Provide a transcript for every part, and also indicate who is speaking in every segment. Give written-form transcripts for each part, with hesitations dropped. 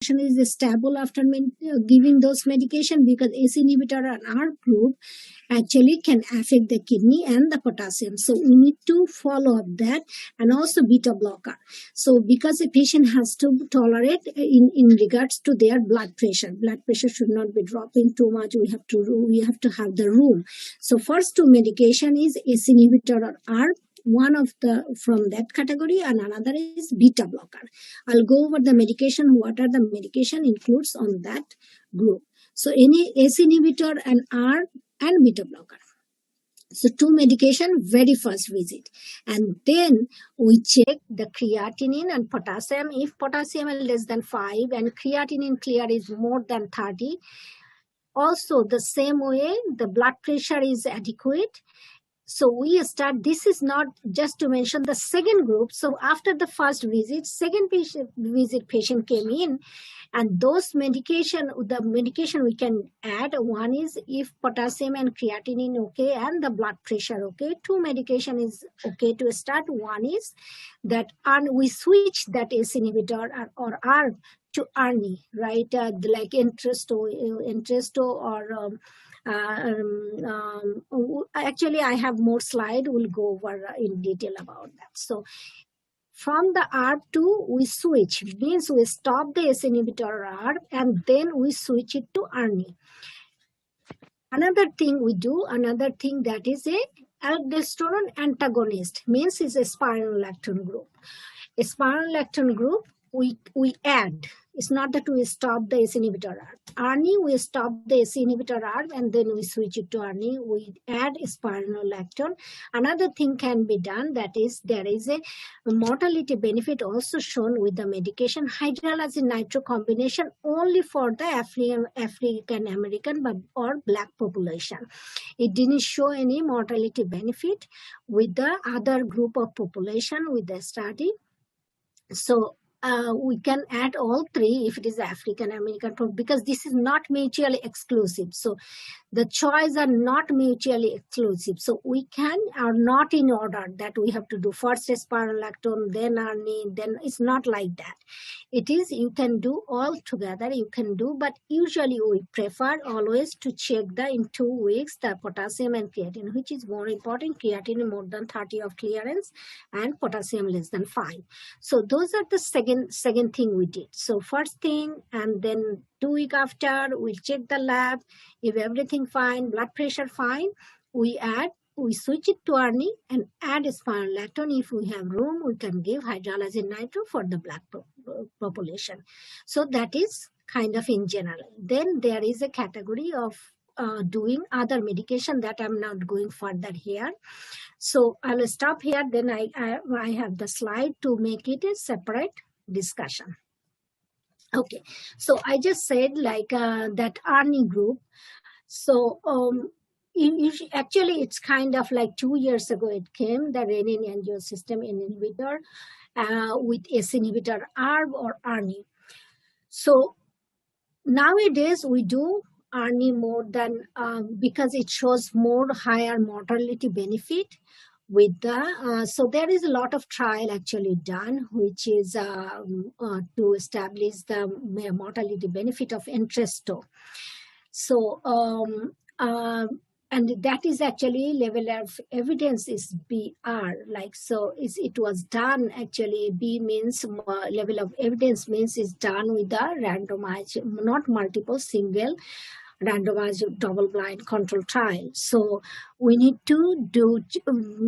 Speaker 1: is stable after giving those medication, because ACE inhibitor and ARB group actually can affect the kidney and the potassium. So we need to follow up that, and also beta blocker. So because a patient has to tolerate in regards to their blood pressure. Blood pressure should not be dropping too much. We have to have the room. So first two medication is ACE inhibitor or ARB. One of the from that category, and another is beta blocker. I'll go over the medication, what are the medication includes on that group. So any ACE inhibitor and ARB and beta blocker. So two medication, very first visit. And then we check the creatinine and potassium. If potassium is less than 5 and creatinine clear is more than 30, also the same way the blood pressure is adequate. So we start, this is not just to mention the second group. So after the first visit, second patient came in, and those the medication we can add, one is if potassium and creatinine okay and the blood pressure okay, two medication is okay to start. One is that, and we switch that ACE inhibitor or ARB to ARNI, right? Like Entresto or actually I have more slide, we'll go over in detail about that. So from the ARB to we switch, means we stop the ACE inhibitor ARB and then we switch it to ARNI. Another thing that is a aldosterone antagonist, means is a spironolactone group. A spironolactone group we add. It's not that we stop the ACE inhibitor ARB. ARNI, we stop the ACE inhibitor ARB and then we switch it to ARNI. We add spironolactone. Another thing can be done, that is there is a mortality benefit also shown with the medication hydralazine nitro combination only for the African American or Black population. It didn't show any mortality benefit with the other group of population with the study. So we can add all three if it is African American, because this is not mutually exclusive. So the choice are not mutually exclusive. So we are not in order that we have to do first spironolactone, then ARNI, then it's not like that. It is, you can do all together, you can do, but usually we prefer always to check in 2 weeks the potassium and creatinine, which is more important, creatinine more than 30 of clearance and potassium less than 5. So those are the second thing we did. So first thing, and then 2 weeks after, we'll check the lab. If everything fine, blood pressure fine, we switch it to ARNI and add spironolactone. If we have room, we can give hydralazine nitro for the Black population. So that is kind of in general. Then there is a category of doing other medication that I'm not going further here. So I'll stop here. Then I have the slide to make it a separate discussion. Okay, so I just said like that ARNI group. So actually it's kind of like 2 years ago it came, the renin-angiotensin inhibitor with ACE inhibitor ARB or ARNI. So nowadays we do ARNI more than, because it shows more higher mortality benefit with the, so there is a lot of trial actually done, which is to establish the mortality benefit of Entresto. So, and that is actually level of evidence is BR, like, so it was done actually, B means level of evidence means is done with the randomized, not multiple, single randomized double-blind control trial. So we need to do,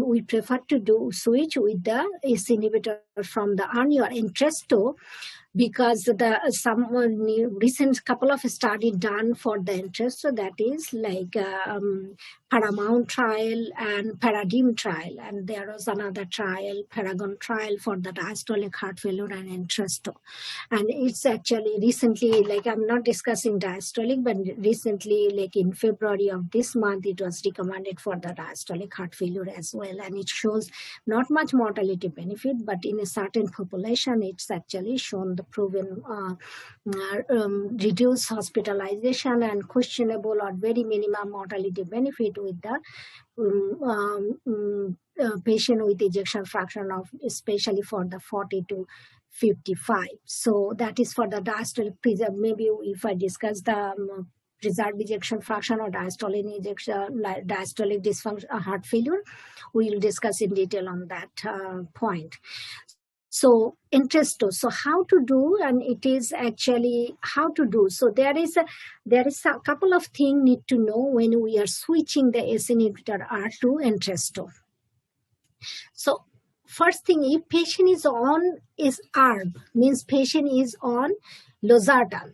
Speaker 1: we prefer to do switch with the ACE inhibitor from the ARNI or Entresto, because some recent couple of studies done for the Entresto, that is like Paramount trial and Paradigm trial, and there was another trial, Paragon trial, for the diastolic heart failure and Entresto. And it's actually recently, like I'm not discussing diastolic, but recently, like in February of this month, it was recommended for the diastolic heart failure as well. And it shows not much mortality benefit, but in a certain population, it's actually shown the proven reduced hospitalization and questionable or very minimum mortality benefit with the patient with ejection fraction of, especially for the 40 to 55. So that is for the diastolic preserve. Maybe if I discuss the preserved ejection fraction or diastolic ejection, diastolic dysfunction, heart failure, we will discuss in detail on that point. So interest. So how to do, and it is actually how to do. So there is a couple of things need to know when we are switching the ACE inhibitor R to Entresto. So first thing, if patient is ARB, means patient is on losartan.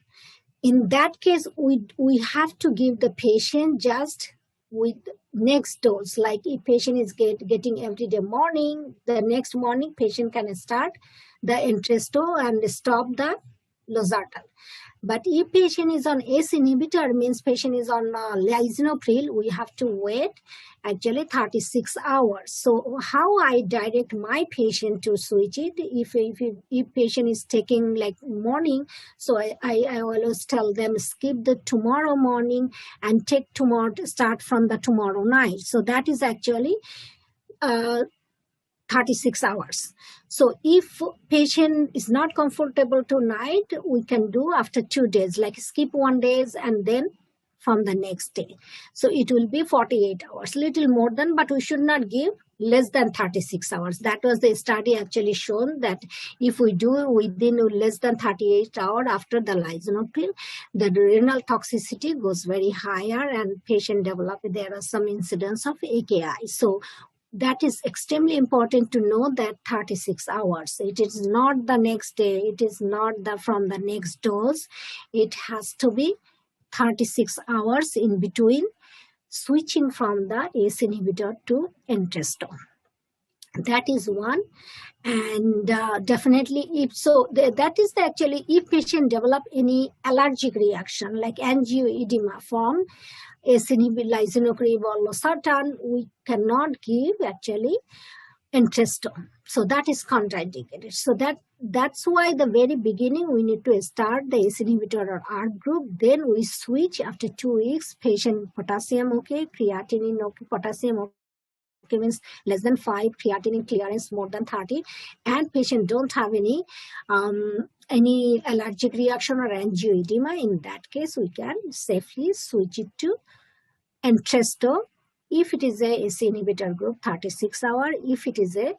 Speaker 1: In that case, we have to give the patient just with next dose. Like if patient is getting every day morning, the next morning patient can start the Entresto and stop the losartan. But if patient is on ACE inhibitor, means patient is on lisinopril, we have to wait actually 36 hours. So how I direct my patient to switch it, if patient is taking like morning, so I always tell them skip the tomorrow morning and take tomorrow, start from the tomorrow night. So that is actually 36 hours. So if patient is not comfortable tonight, we can do after 2 days, like skip 1 day and then from the next day. So it will be 48 hours, little more than, but we should not give less than 36 hours. That was the study actually shown that if we do within less than 38 hours after the lisinopril, the renal toxicity goes very higher and patient develop, there are some incidents of AKI. So that is extremely important to know that 36 hours. It is not the next day. It is not from the next dose. It has to be 36 hours in between switching from the ACE inhibitor to Entresto. That is one. And definitely that is actually if patient develop any allergic reaction like angioedema from ACE inhibitor, lisinopril or losartan, we cannot give actually Entresto. So that is contraindicated. So that's why the very beginning we need to start the ACE inhibitor or ARB group. Then we switch after 2 weeks. Patient potassium okay, creatinine okay, potassium okay means less than 5, creatinine clearance more than 30, and patient don't have any allergic reaction or angioedema. In that case, we can safely switch it to Entresto. If it is a ACE inhibitor group, 36 hours. If it is a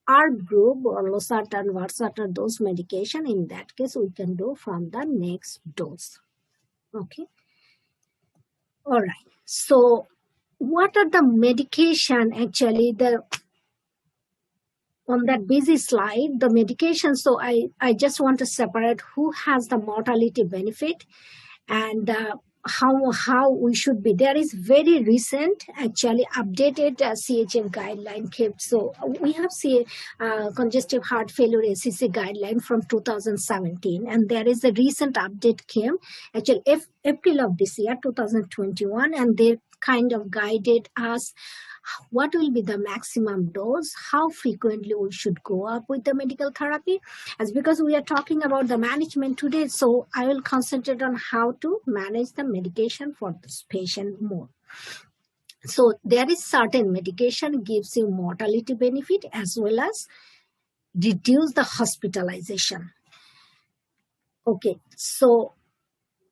Speaker 1: ARB group or losartan, valsartan, those medication, in that case, we can do from the next dose. Okay. All right. So what are the medication actually? On that busy slide, the medication. So I just want to separate who has the mortality benefit and how we should be. There is very recent actually updated CHF guideline kept. So we have congestive heart failure ACC guideline from 2017, and there is a recent update came actually April of this year 2021, and they kind of guided us what will be the maximum dose, how frequently we should go up with the medical therapy. As because we are talking about the management today, so I will concentrate on how to manage the medication for this patient more. So there is certain medication gives you mortality benefit as well as reduce the hospitalization. Okay, so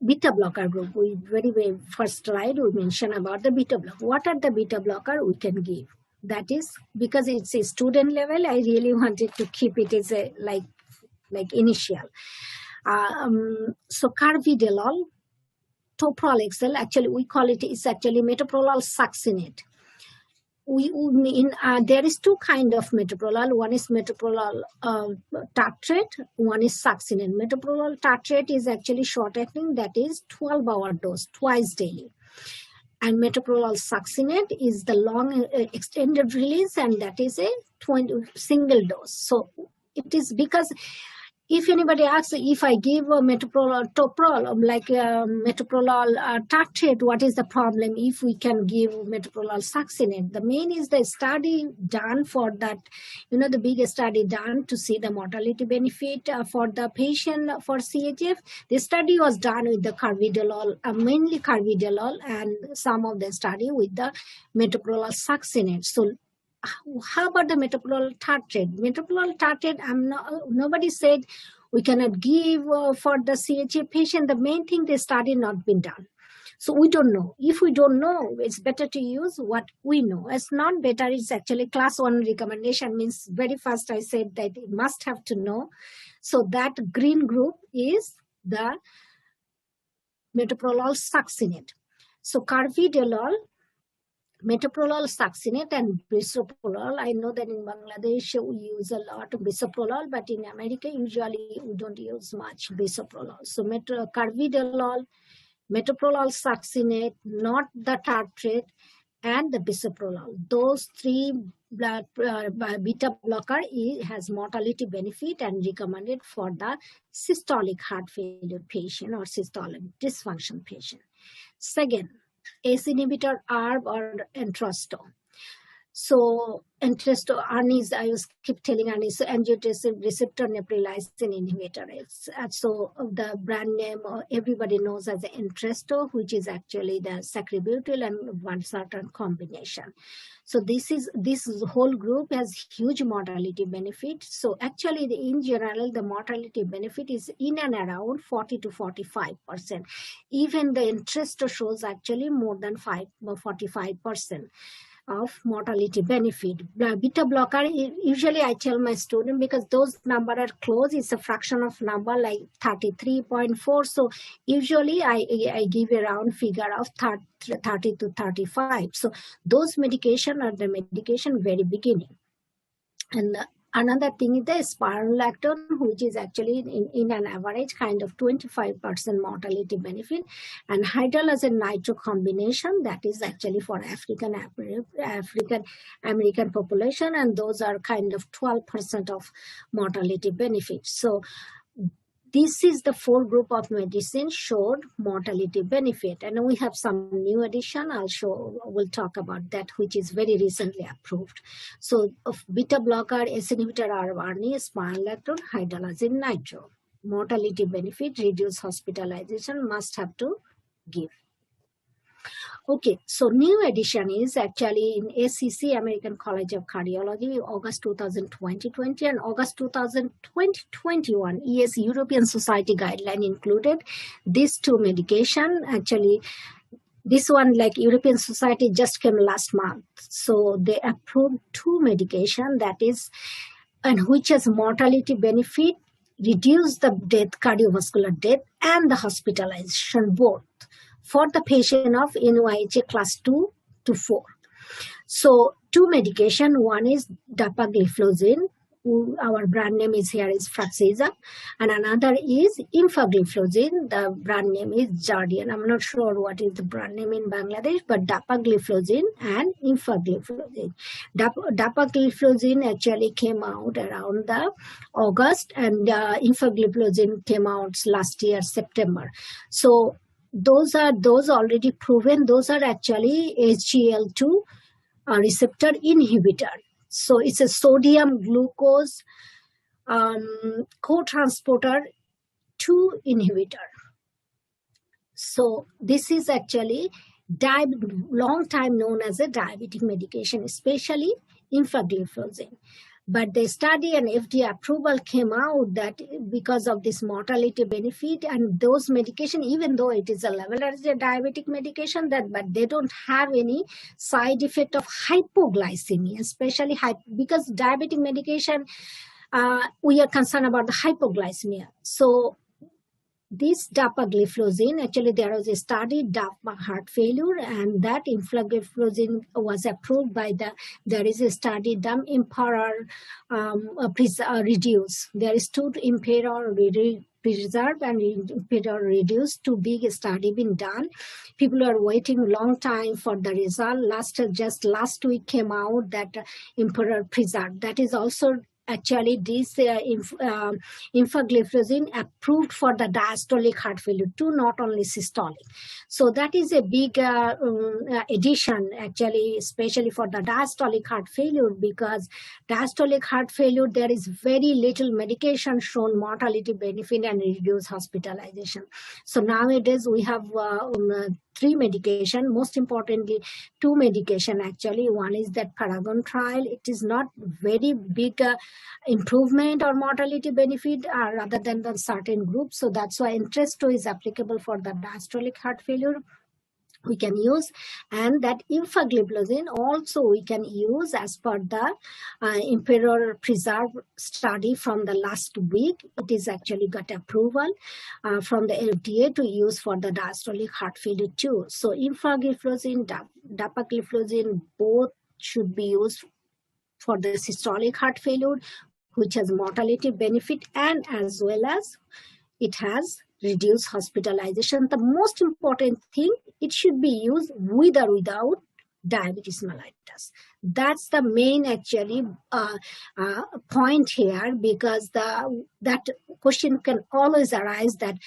Speaker 1: beta blocker group, we very first slide we mentioned about the beta blocker. What are the beta blocker we can give? That is because it's a student level, I really wanted to keep it as a like initial. So carvedilol, toprol-XL, actually we call it's actually metoprolol succinate. There is two kind of metoprolol. One is metoprolol tartrate, one is succinate. Metoprolol tartrate is actually short acting, that is 12-hour dose, twice daily. And metoprolol succinate is the long extended release, and that is a single dose. So it is because if anybody asks if I give a metoprolol toprol, like metoprolol tartrate, what is the problem if we can give metoprolol succinate? The main is the study done for that, the big study done to see the mortality benefit for the patient for CHF. The study was done with the carvedilol, mainly carvedilol, and some of the study with the metoprolol succinate. So how about the metoprolol tartrate? Metoprolol tartrate, nobody said we cannot give for the CHA patient. The main thing, the study not been done. So we don't know. If we don't know, it's better to use what we know. It's not better. It's actually class 1 recommendation, means very first I said that it must have to know. So that green group is the metoprolol succinate. So carvedilol, metoprolol succinate, and bisoprolol. I know that in Bangladesh we use a lot of bisoprolol, but in America usually we don't use much bisoprolol. So carvedilol, metoprolol succinate, not the tartrate, and the bisoprolol. Those three beta blocker has mortality benefit and recommended for the systolic heart failure patient or systolic dysfunction patient. Second, ACE inhibitor ARB or Entresto. So Entresto, ARNIs, I was keep telling ARNIs, so angiotensin receptor neprilysin inhibitor. So the brand name everybody knows as Entresto, which is actually the sacubitril and one certain combination. So this whole group has huge mortality benefit. So actually, in general, the mortality benefit is in and around 40 to 45%. Even the Entresto shows actually more than 45%. Of mortality benefit. Beta blocker, usually I tell my student, because those numbers are close, it's a fraction of number like 33.4. So usually I give around figure of 30 to 35. So those medication are the medication very beginning. And another thing is the spironolactone, which is actually in an average kind of 25% mortality benefit, and hydrolyzed nitro combination, that is actually for African American population, and those are kind of 12% of mortality benefit. So this is the 4 group of medicine showed mortality benefit, and we have some new addition. We'll talk about that, which is very recently approved. So of beta blocker, ACE inhibitor, ARB, spironolactone, hydrolyzed nitro. Mortality benefit, reduce hospitalization, must have to give. Okay, so new addition is actually in ACC, American College of Cardiology, August 2020, and August 2021, ES European Society guideline included these 2 medication. Actually, this one, like European Society, just came last month. So they approved 2 medication, that is, and which has mortality benefit, reduce the death, cardiovascular death, and the hospitalization both, for the patient of NYHA class 2 to 4. So 2 medication, one is dapagliflozin, our brand name is here is Fraxiza, and another is empagliflozin, the brand name is Jardian. I'm not sure what is the brand name in Bangladesh, but dapagliflozin and empagliflozin. Dapagliflozin actually came out around the August, and empagliflozin came out last year, September. So those already proven. Those are actually SGL2 receptor inhibitor. So it's a sodium glucose co-transporter 2 inhibitor. So this is actually long time known as a diabetic medication, especially empagliflozin. But the study and FDA approval came out that because of this mortality benefit and those medication, even though it is a level as a diabetic medication, but they don't have any side effect of hypoglycemia, especially because diabetic medication, we are concerned about the hypoglycemia. So this dapagliflozin, actually there was a study, DAPA heart failure, and that empagliflozin was approved by there is a study, DAM Emperor Reduce. There is 2 Emperor Preserve and Emperor Reduce, 2 big study been done. People are waiting long time for the result. Just last week came out that Emperor Preserve, that is also actually this empagliflozin approved for the diastolic heart failure too, not only systolic. So that is a big addition actually, especially for the diastolic heart failure, because diastolic heart failure, there is very little medication shown mortality benefit and reduced hospitalization. So nowadays we have 3 medication, most importantly 2 medication actually. One is that Paragon trial. It is not very big improvement or mortality benefit rather than the certain group. So that's why Entresto is applicable for the diastolic heart failure. We can use, and that empagliflozin also we can use as per the Emperor Preserve study from the last week. It is actually got approval from the FDA to use for the diastolic heart failure too. So empagliflozin, dapagliflozin, both should be used for the systolic heart failure, which has mortality benefit, and as well as it has reduced hospitalization. The most important thing, it should be used with or without diabetes mellitus. That's the main actually point here, because that question can always arise, that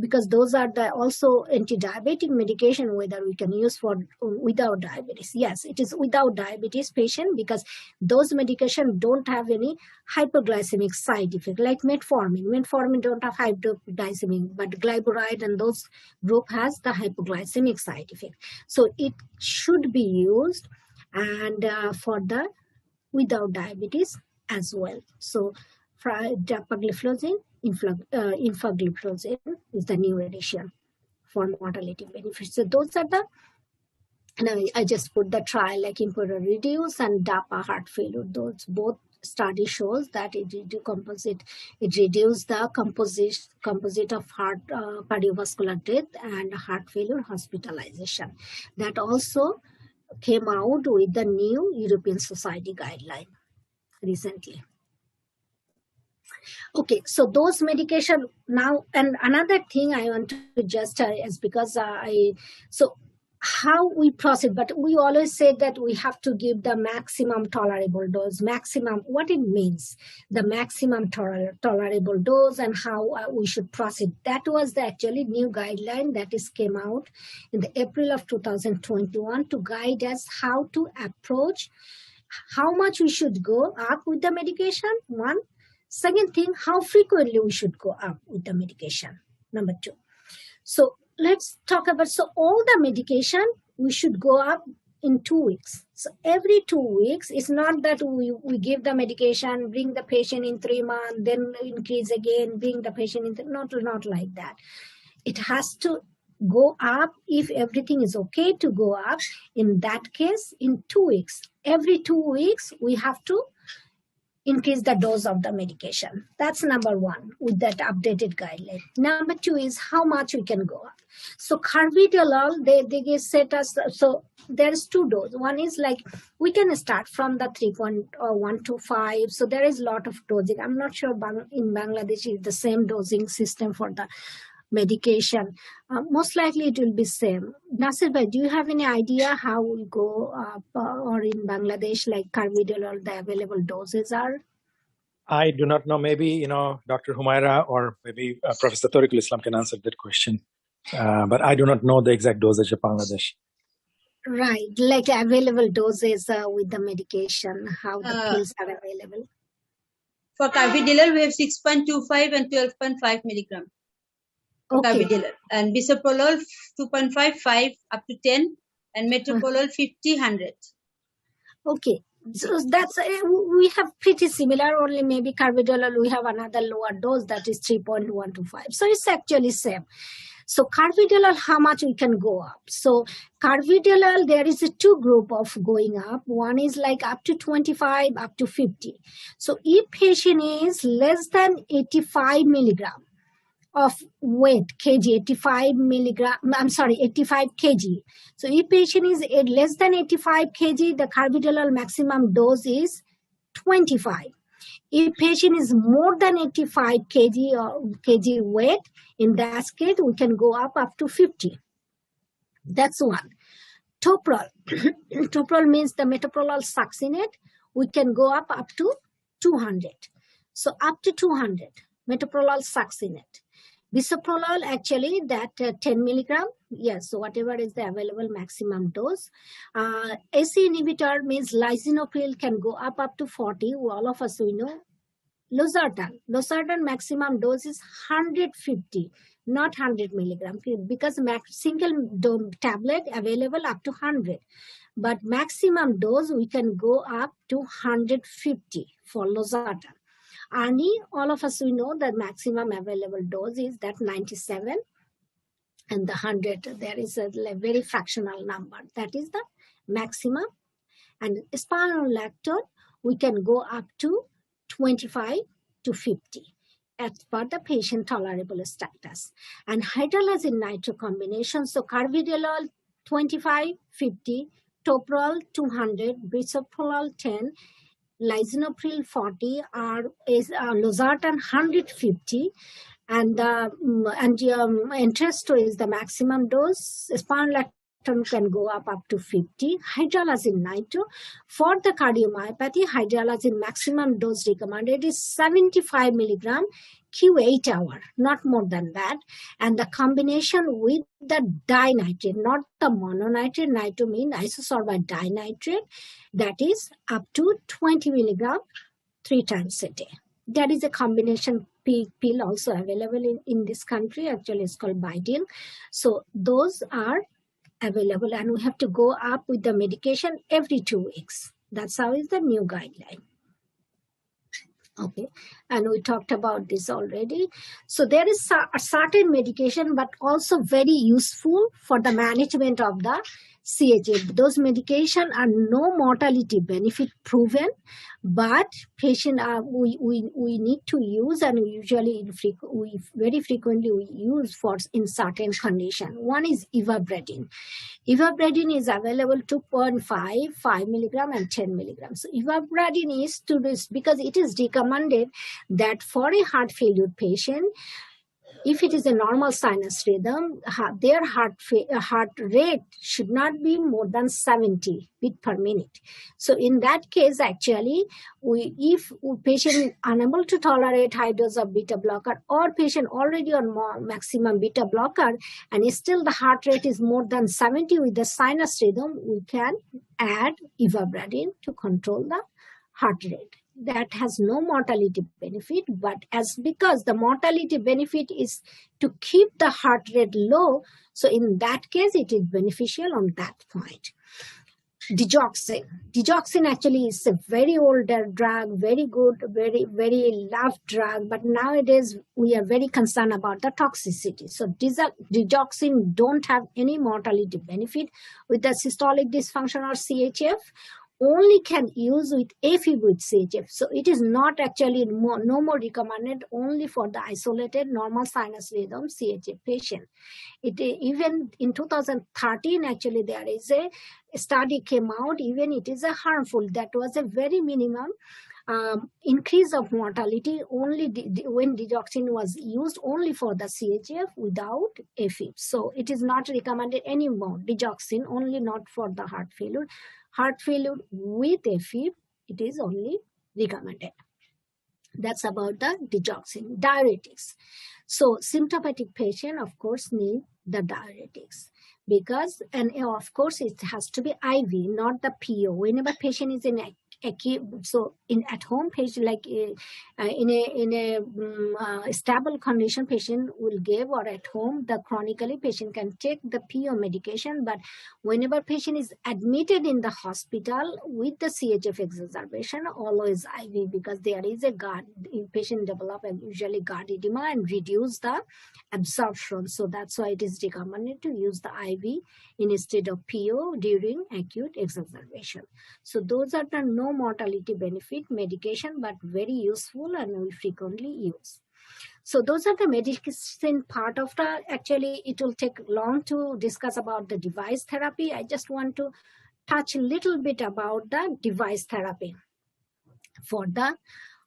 Speaker 1: because those are the also anti-diabetic medication, whether we can use for without diabetes. Yes, it is without diabetes patient, because those medication don't have any hypoglycemic side effect like metformin. Metformin don't have hypoglycemic, but glyburide and those group has the hypoglycemic side effect. So it should be used and for the without diabetes as well. So dapagliflozin, empagliflozin is the new addition for mortality benefits. So those are the, and I just put the trial like Emperor Reduce and DAPA heart failure. Those both study shows that it reduced the composite of heart cardiovascular death and heart failure hospitalization. That also came out with the new European Society guideline recently. Okay, so those medication now, and another thing I want to just is because so how we proceed, but we always say that we have to give the maximum tolerable dose. Maximum, what it means, the maximum tolerable dose, and how we should proceed. That was the actually new guideline that is came out in the April of 2021 to guide us how to approach, how much we should go up with the medication. One. Second thing, how frequently we should go up with the medication. Number 2. So let's talk about, so all the medication we should go up in 2 weeks. So every 2 weeks, it's not that we give the medication, bring the patient in 3 months, then increase again, bring the patient in, not like that. It has to go up if everything is okay to go up. In that case, in 2 weeks, every 2 weeks, we have to increase the dose of the medication. That's number 1 with that updated guideline. Number 2 is how much we can go up. So carvedilol, they set us, so there's 2 doses. One is like, we can start from the 3.1 to 5. So there is a lot of dosing. I'm not sure in Bangladesh is the same dosing system for the medication. Most likely it will be same. Nasir bhai, do you have any idea how we go up or in Bangladesh, like carvedilol, the available doses are?
Speaker 2: I do not know. Maybe, Dr. Humaira or maybe Professor Tariqul Islam can answer that question. But I do not know the exact dosage of Bangladesh.
Speaker 1: Right, like available doses with the medication, how the pills are available.
Speaker 3: For carvedilol, we have 6.25 and 12.5 milligram.
Speaker 1: Okay.
Speaker 3: Carvedilol. And bisoprolol 2.5, 5 up to 10, and metoprolol 50, 100.
Speaker 1: Okay, so that's we have pretty similar. Only maybe carvedilol we have another lower dose that is 3.1 to 5. So it's actually same. So carvedilol, how much we can go up? So carvedilol, there is a 2 group of going up. One is like up to 25, up to 50. So if patient is less than 85 milligram of weight, kg, 85 milligram, 85 kg. So if patient is less than 85 kg, the carvedilol maximum dose is 25. If patient is more than 85 kg or kg weight, in that case, we can go up to 50. That's one. Toprol. Toprol means the metoprolol succinate. We can go up to 200. So up to 200, metoprolol succinate. Bisoprolol, actually, that 10 milligram. Yes, so whatever is the available maximum dose. AC inhibitor means lisinopril can go up to 40. All of us, we know. Losartan maximum dose is 150. not 100 milligram, because single tablet available up to 100. But maximum dose, we can go up to 150 for losartan. Arni, all of us, we know that maximum available dose is that 97, and the 100, there is a very fractional number. That is the maximum. And spironolactone, we can go up to 25 to 50 as per the patient tolerable status. And hydralazine nitro combination, so carvedilol 25, 50, toprol 200, bisoprolol 10, lisinopril 40, losartan 150, and Entresto is the maximum dose. Spironolactone can go up to 50. Hydralazine nitro, for the cardiomyopathy, hydralazine maximum dose recommended is 75 milligram Q8 hour, not more than that. And the combination with the dinitrate, not the mononitrate, nitroamine isosorbate dinitrate, that is up to 20 milligram 3 times a day. There is a combination pill also available in this country. Actually, it's called Bidil. So those are available, and we have to go up with the medication every 2 weeks. That's how is the new guideline. Okay, and we talked about this already. So there is a certain medication, but also very useful for the management of the CHF. Those medication are no mortality benefit proven, but patient we need to use, and we very frequently we use for in certain condition. One is ivabradine. Ivabradine is available 2.5, 5 milligram, and 10 milligrams. So ivabradine is to this because it is recommended that for a heart failure patient, if it is a normal sinus rhythm, their heart rate should not be more than 70 beats per minute. So in that case, actually, if patient is unable to tolerate high dose of beta blocker, or patient already on maximum beta blocker, and still the heart rate is more than 70 with the sinus rhythm, we can add ivabradine to control the heart rate. That has no mortality benefit, but because the mortality benefit is to keep the heart rate low, so in that case it is beneficial on that point. Digoxin. Digoxin actually is a very older drug, very good, very, very loved drug, but nowadays we are very concerned about the toxicity. So digoxin don't have any mortality benefit with the systolic dysfunction or CHF. Only can use with AFib with CHF. So it is not actually no more recommended only for the isolated normal sinus rhythm CHF patient. Even in 2013, actually there is a study came out, even it is a harmful, that was a very minimum increase of mortality only when digoxin was used only for the CHF without AFib. So it is not recommended anymore, digoxin only not for the heart failure. Heart failure with AFib, it is only recommended. That's about the digoxin. Diuretics. So symptomatic patient, of course, need the diuretics because, and of course, it has to be IV, not the PO. Whenever patient is in so in at home patient, like in a stable condition, patient will give, or at home the chronically patient can take the PO medication. But whenever patient is admitted in the hospital with the CHF exacerbation, always IV, because there is a GERD, patient develop and usually GERD edema and reduce the absorption. So that's why it is recommended to use the IV instead of PO during acute exacerbation. So those are the no mortality benefit medication, but very useful and we frequently use. So those are the medicine part of the, actually it will take long to discuss about the device therapy. I just want to touch a little bit about the device therapy for the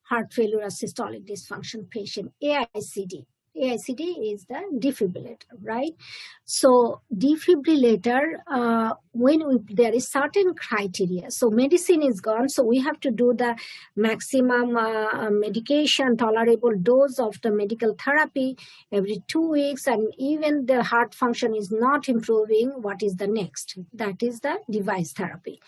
Speaker 1: heart failure or systolic dysfunction patient. AICD. AICD is the defibrillator, right? So defibrillator, there is certain criteria. So medicine is gone, so we have to do the maximum medication tolerable dose of the medical therapy every 2 weeks, and even the heart function is not improving. What is the next? That is the device therapy.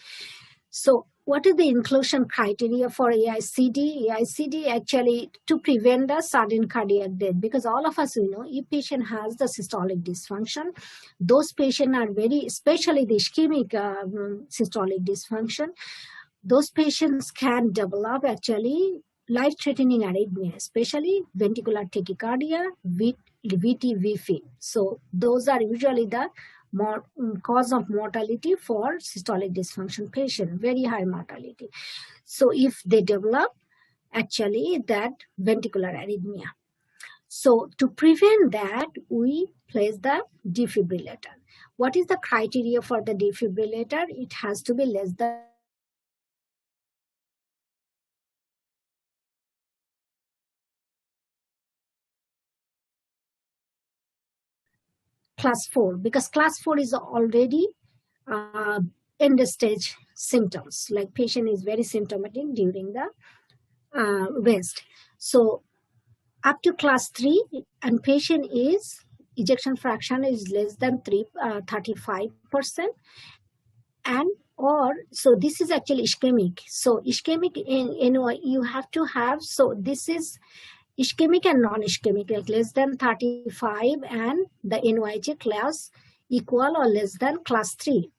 Speaker 1: So What is the inclusion criteria for AICD? AICD actually to prevent the sudden cardiac death, because all of us, if patient has the systolic dysfunction, those patients are very, especially the ischemic systolic dysfunction, those patients can develop actually life-threatening arrhythmia, especially ventricular tachycardia, VT. So those are usually the cause of mortality for systolic dysfunction patient, very high mortality. So if they develop actually that ventricular arrhythmia. So to prevent that, we place the defibrillator. What is the criteria for the defibrillator? It has to be less than class 4, because class 4 is already end stage symptoms, like patient is very symptomatic during the rest. So up to class 3, and patient is ejection fraction is less than 35%, and or so this is actually ischemic. So ischemic in you have to have, so this is ischemic and non-ischemic, like less than 35 and the NYHA class equal or less than class 3.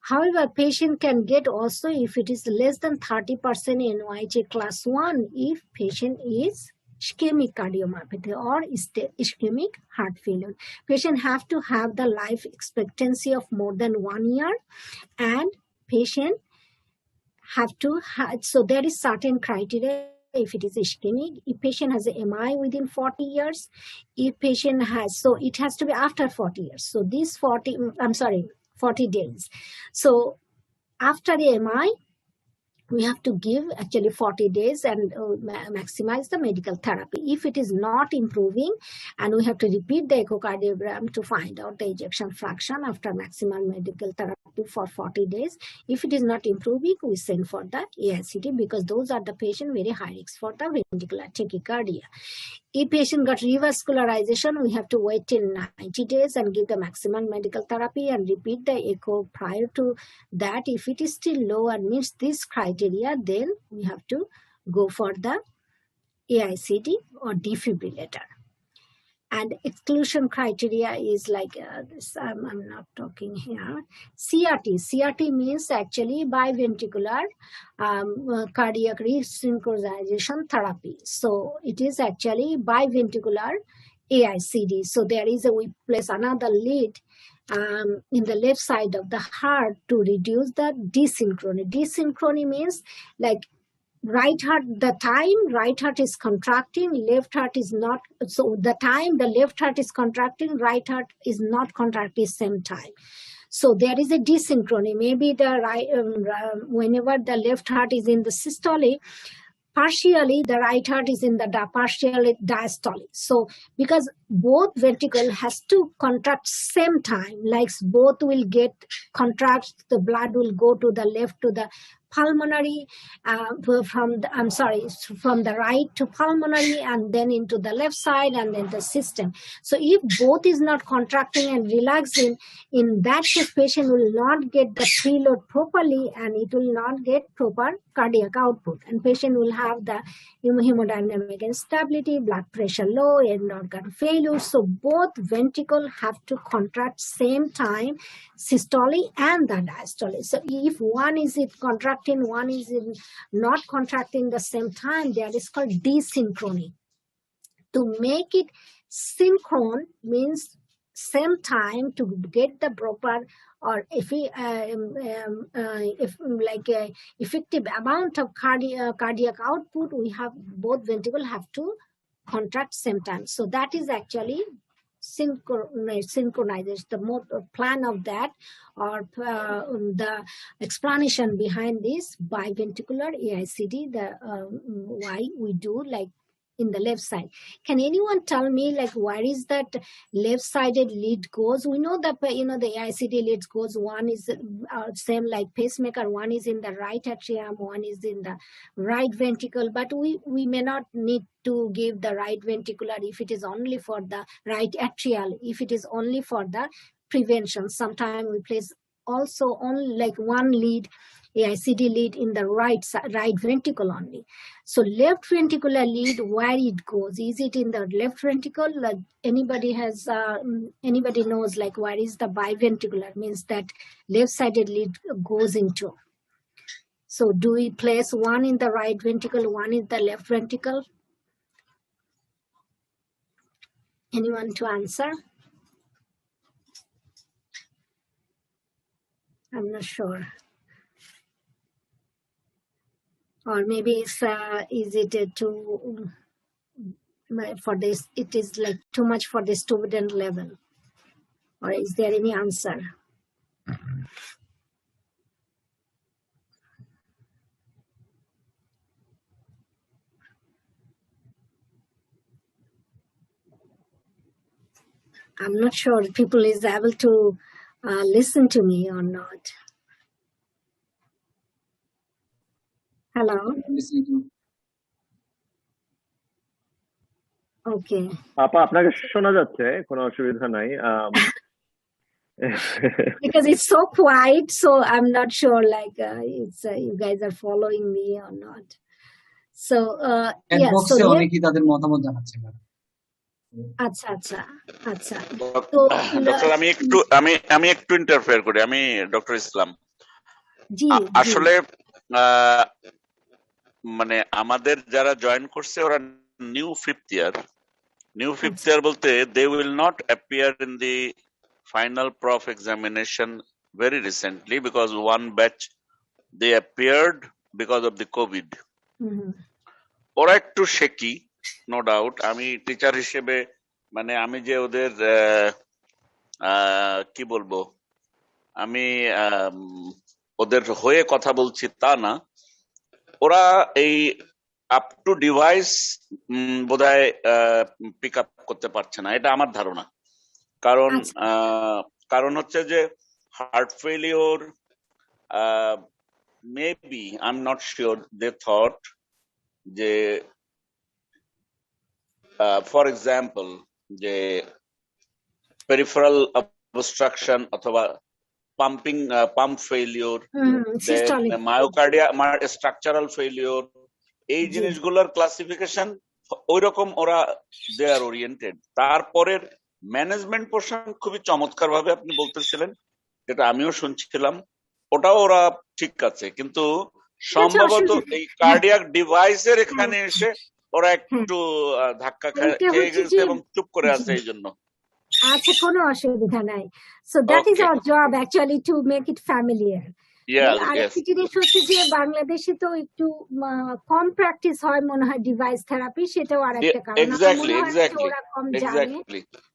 Speaker 1: However, patient can get also if it is less than 30% NYHA class 1 if patient is ischemic cardiomyopathy or ischemic heart failure. Patient have to have the life expectancy of more than 1 year, and patient have to have, so there is certain criteria. If it is ischemic, if patient has a MI within 40 years, if patient has, so it has to be after 40 years. So these 40 days. So after the MI, we have to give actually 40 days and maximize the medical therapy. If it is not improving, and we have to repeat the echocardiogram to find out the ejection fraction after maximal medical therapy for 40 days. If it is not improving, we send for the AICD, because those are the patient very high risk for the ventricular tachycardia. If patient got revascularization, we have to wait till 90 days and give the maximum medical therapy and repeat the echo prior to that. If it is still low and meets this criteria, then we have to go for the AICD or defibrillator. And exclusion criteria is like this. I'm not talking here. CRT means actually biventricular cardiac resynchronization therapy. So it is actually biventricular AICD. So there is we place another lead in the left side of the heart to reduce the desynchrony. Desynchrony means like right heart, the time right heart is contracting, left heart is not. So the time the left heart is contracting, right heart is not contracting same time. So there is a desynchrony. Maybe the right whenever the left heart is in the systolic, partially the right heart is in the partially diastolic. So because both ventricle has to contract same time, like both will get contract, the blood will go to the left to the pulmonary, from the right to pulmonary, and then into the left side, and then the system. So if both is not contracting and relaxing, in that case patient will not get the preload properly, and it will not get proper cardiac output, and patient will have the hemodynamic instability, blood pressure low, and organ failure. So both ventricle have to contract same time, systolic and the diastolic. So if one is contracting, one is not contracting the same time, that is called desynchrony. To make it synchron means same time to get the proper, or if effective amount of cardiac output, we have both ventricle have to contract same time. So that is actually synchronization, the plan of that, or the explanation behind this biventricular AICD, the why we do like in the left side. Can anyone tell me like where is that left-sided lead goes? We know that the AICD leads goes, one is same like pacemaker, one is in the right atrium, one is in the right ventricle, but we may not need to give the right ventricular if it is only for the right atrial, if it is only for the prevention. Sometimes we place also only like one lead, AICD lead in the right ventricle only. So left ventricular lead, where it goes? Is it in the left ventricle? Like anybody knows like where is the biventricular? Means that left-sided lead goes into. So do we place one in the right ventricle, one in the left ventricle? Anyone to answer? I'm not sure. Or maybe it's is it too for this? It is like too much for the student level. Or is there any answer? I'm not sure people is able to listen to me or not. Hello. Okay.
Speaker 4: আপা আপনাকে শোনা যাচ্ছে, কোনো অসুবিধা নাই।
Speaker 1: Because it's so quiet, so I'm not sure like it's you guys are following me or not. So yeah, so
Speaker 5: অনেকেই তাদের মতামত জানাচ্ছে।
Speaker 1: আচ্ছা আচ্ছা আচ্ছা।
Speaker 6: তো ডক্টর আমি একটু ইন্টারফেয়ার করি। আমি ডক্টর ইসলাম।
Speaker 1: জি,
Speaker 6: আসলে মানে আমাদের যারা জয়েন করছে ওরা নিউ ফিফথ ইয়ার বলতে they will not appear in the final prof examination very recently because one batch they appeared because of the COVID. ওরা একটু শেকি, নো ডাউট। আমি টিচার হিসেবে মানে আমি যে ওদের কি বলবো, আমি ওদের হয়ে কথা বলছি তা না। ওরা এই আপ টু ডিভাইস বোধহয় পিক আপ করতে পারছে না, এটা আমার ধারণা। কারণ হচ্ছে যে heart failure maybe I am not sure they thought যে ফর এক্সাম্পল যে পেরিফেরাল অবস্ট্রাকশন অথবা pump failure, myocardial structural failure, এই জিনিসগুলোর ক্লাসিফিকেশন ওইরকম ওরা দে আর ওরিয়েন্টেড। তারপরের ম্যানেজমেন্ট পোর্শন খুবই চমৎকার ভাবে আপনি বলতেছিলেন, যেটা আমিও শুনছিলাম, ওটাও ওরা ঠিক আছে। কিন্তু সম্ভবত এই কার্ডিয়াক ডিভাইসের এখানে এসে ওরা একটু ধাক্কা খেয়ে গেছে এবং চুপ করে আছে এই জন্য।
Speaker 1: আচ্ছা, কোনো অসুবিধা নাই। So that is our job actually to make it familiar. আরেকটি জিনিস হচ্ছে যে বাংলাদেশে তো একটু কম প্র্যাকটিস হয় মনে হয় ডিভাইস থেরাপি, সেটাও আরেকটা কারণ। ওরা কম জানে,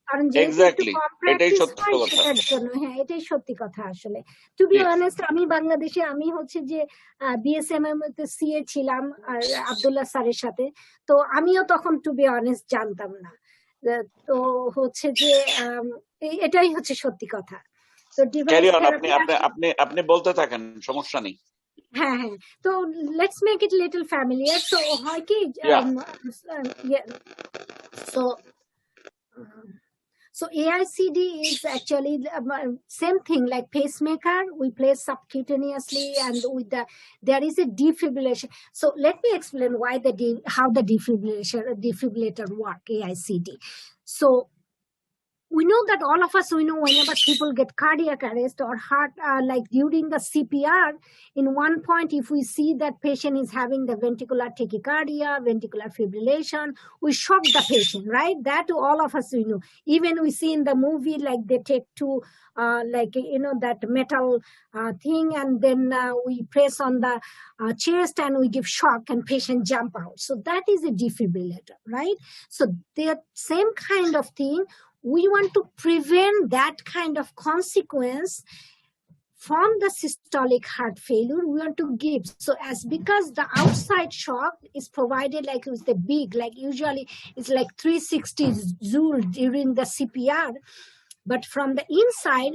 Speaker 1: কারণ যেহেতু কম প্র্যাকটিস হয় সেটার জন্য। হ্যাঁ, এটাই সত্যি কথা আসলে। টু বি অনেস্ট, আমি বাংলাদেশে আমি হচ্ছে যে বিএসএমএম তে সিএ ছিলাম আর আব্দুল্লাহ স্যারের সাথে, তো আমিও তখন টু বি অনেস্ট জানতাম না। তো হচ্ছে যে এটাই হচ্ছে সত্যি কথা। তো
Speaker 6: আপনি বলতে থাকেন, সমস্যা নেই।
Speaker 1: হ্যাঁ হ্যাঁ, তো let's make it little familiar. তো হয় কি, so AICD is actually same thing like pacemaker. We place subcutaneously, and with there is a defibrillation. So let me explain why how the defibrillator work, AICD. So we know that all of us, we know whenever people get cardiac arrest or heart, like during the CPR, in one point, if we see that patient is having the ventricular tachycardia, ventricular fibrillation, we shock the patient, right? That all of us, we know. Even we see in the movie, like they take two, like, that metal thing, and then we press on the chest and we give shock and patient jump out. So that is a defibrillator, right? So the same kind of thing. We want to prevent that kind of consequence from the systolic heart failure. We want to give. So because the outside shock is provided like with the big, like usually it's like 360 joule during the CPR. But from the inside,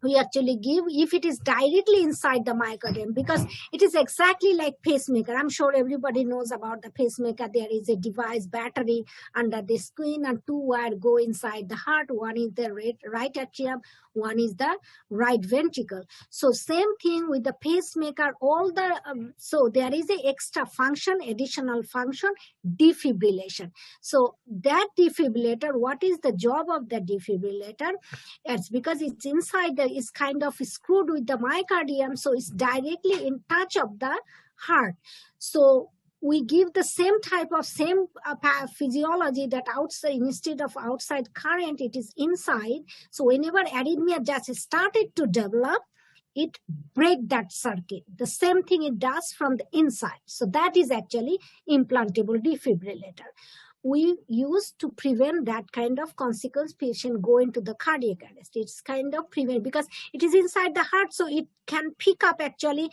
Speaker 1: we actually give if it is directly inside the myocardium, because it is exactly like pacemaker. I'm sure everybody knows about the pacemaker. There is a device battery under the skin and two wire go inside the heart. One is the right atrium, one is the right ventricle. So same thing with the pacemaker. All the so there is a extra function, additional function, defibrillation. So that defibrillator, what is the job of the defibrillator? It's because it's inside the, it's kind of screwed with the myocardium, so it's directly in touch of the heart. So we give the same type of physiology that outside, instead of outside current, it is inside. So whenever arrhythmia just started to develop, it break that circuit. The same thing it does from the inside. So that is actually implantable defibrillator. We use to prevent that kind of consequence, patient go into the cardiac arrest. It's kind of prevent because it is inside the heart, so it can pick up actually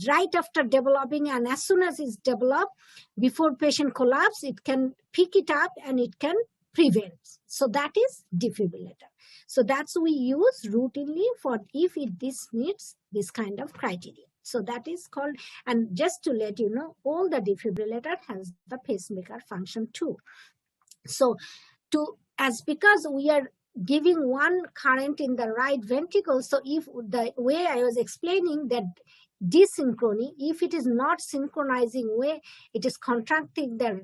Speaker 1: right after developing, and as soon as it's developed, before patient collapse, it can pick it up and it can prevent. So that is defibrillator. So that's we use routinely for if this meets this kind of criteria. So that is called, and just to let you know, all the defibrillator has the pacemaker function too. So because we are giving one current in the right ventricle, so if the way I was explaining that desynchrony, if it is not synchronizing way, it is contracting the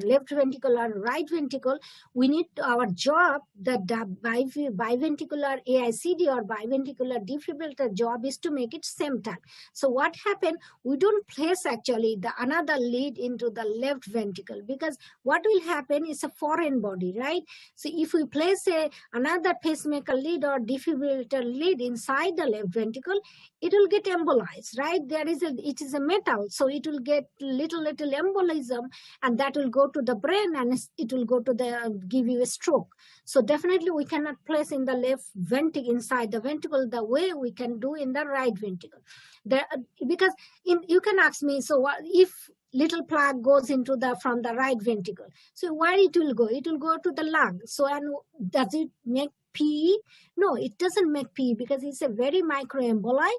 Speaker 1: left ventricle or right ventricle, we need our job, the biventricular AICD or biventricular defibrillator job is to make it same time. So what happened, we don't place actually the another lead into the left ventricle, because what will happen is a foreign body, right? So if we place another pacemaker lead or defibrillator lead inside the left ventricle, it will get embolized, right? It is a metal, so it will get little embolism, and that will go to the brain, and it will go to give you a stroke. So definitely we cannot place in the left ventricle, inside the ventricle, the way we can do in the right ventricle. Because you can ask me, so what if little plug goes into from the right ventricle? So where it will go? It will go to the lung. So, and does it make PE? No, it doesn't make PE because it's a very microemboli.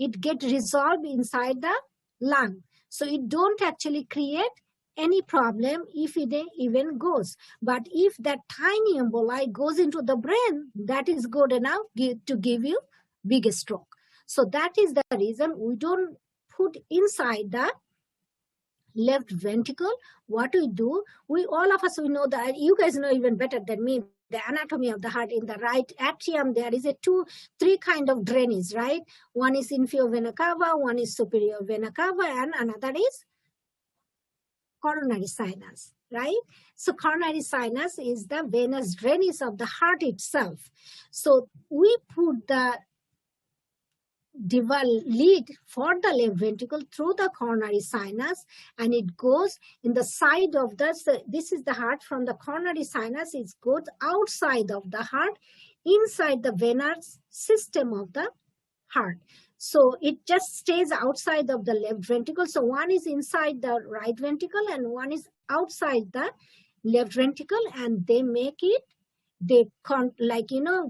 Speaker 1: It gets resolved inside the lung. So it don't actually create any problem if it even goes. But if that tiny emboli goes into the brain, that is good enough to give you big stroke. So that is the reason we don't put inside the left ventricle. What we do, all of us, we know that, you guys know even better than me, the anatomy of the heart. In the right atrium, there is three kind of drainage, right? One is inferior vena cava, one is superior vena cava, and another is coronary sinus, right? So coronary sinus is the venous drainage of the heart itself. So we put the lead for the left ventricle through the coronary sinus, and it goes in the side of this is the heart. From the coronary sinus, it goes outside of the heart, inside the venous system of the heart. So it just stays outside of the left ventricle. So one is inside the right ventricle and one is outside the left ventricle, and they make it,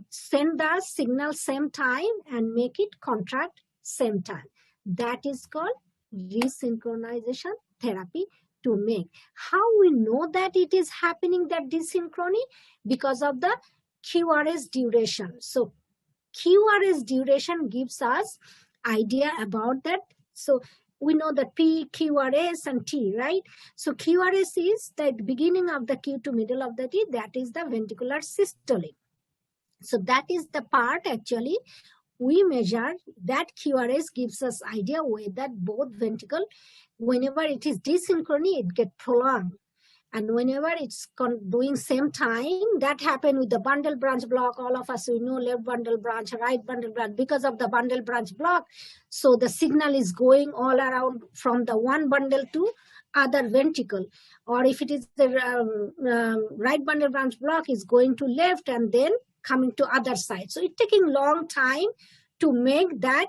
Speaker 1: send the signal same time and make it contract same time. That is called resynchronization therapy to make. How we know that it is happening, that desynchrony? Because of the QRS duration. So QRS duration gives us idea about that. So we know that P, QRS, and T, right? So QRS is the beginning of the Q to middle of the T. That is the ventricular systolic. So that is the part actually we measure. That QRS gives us idea whether both ventricle, whenever it is desynchrony, it gets prolonged. And whenever it's doing same time, that happened with the bundle branch block. All of us, we know left bundle branch, right bundle branch. Because of the bundle branch block, so the signal is going all around from the one bundle to other ventricle. Or if it is the right bundle branch block, is going to left and then coming to other side. So it's taking long time to make that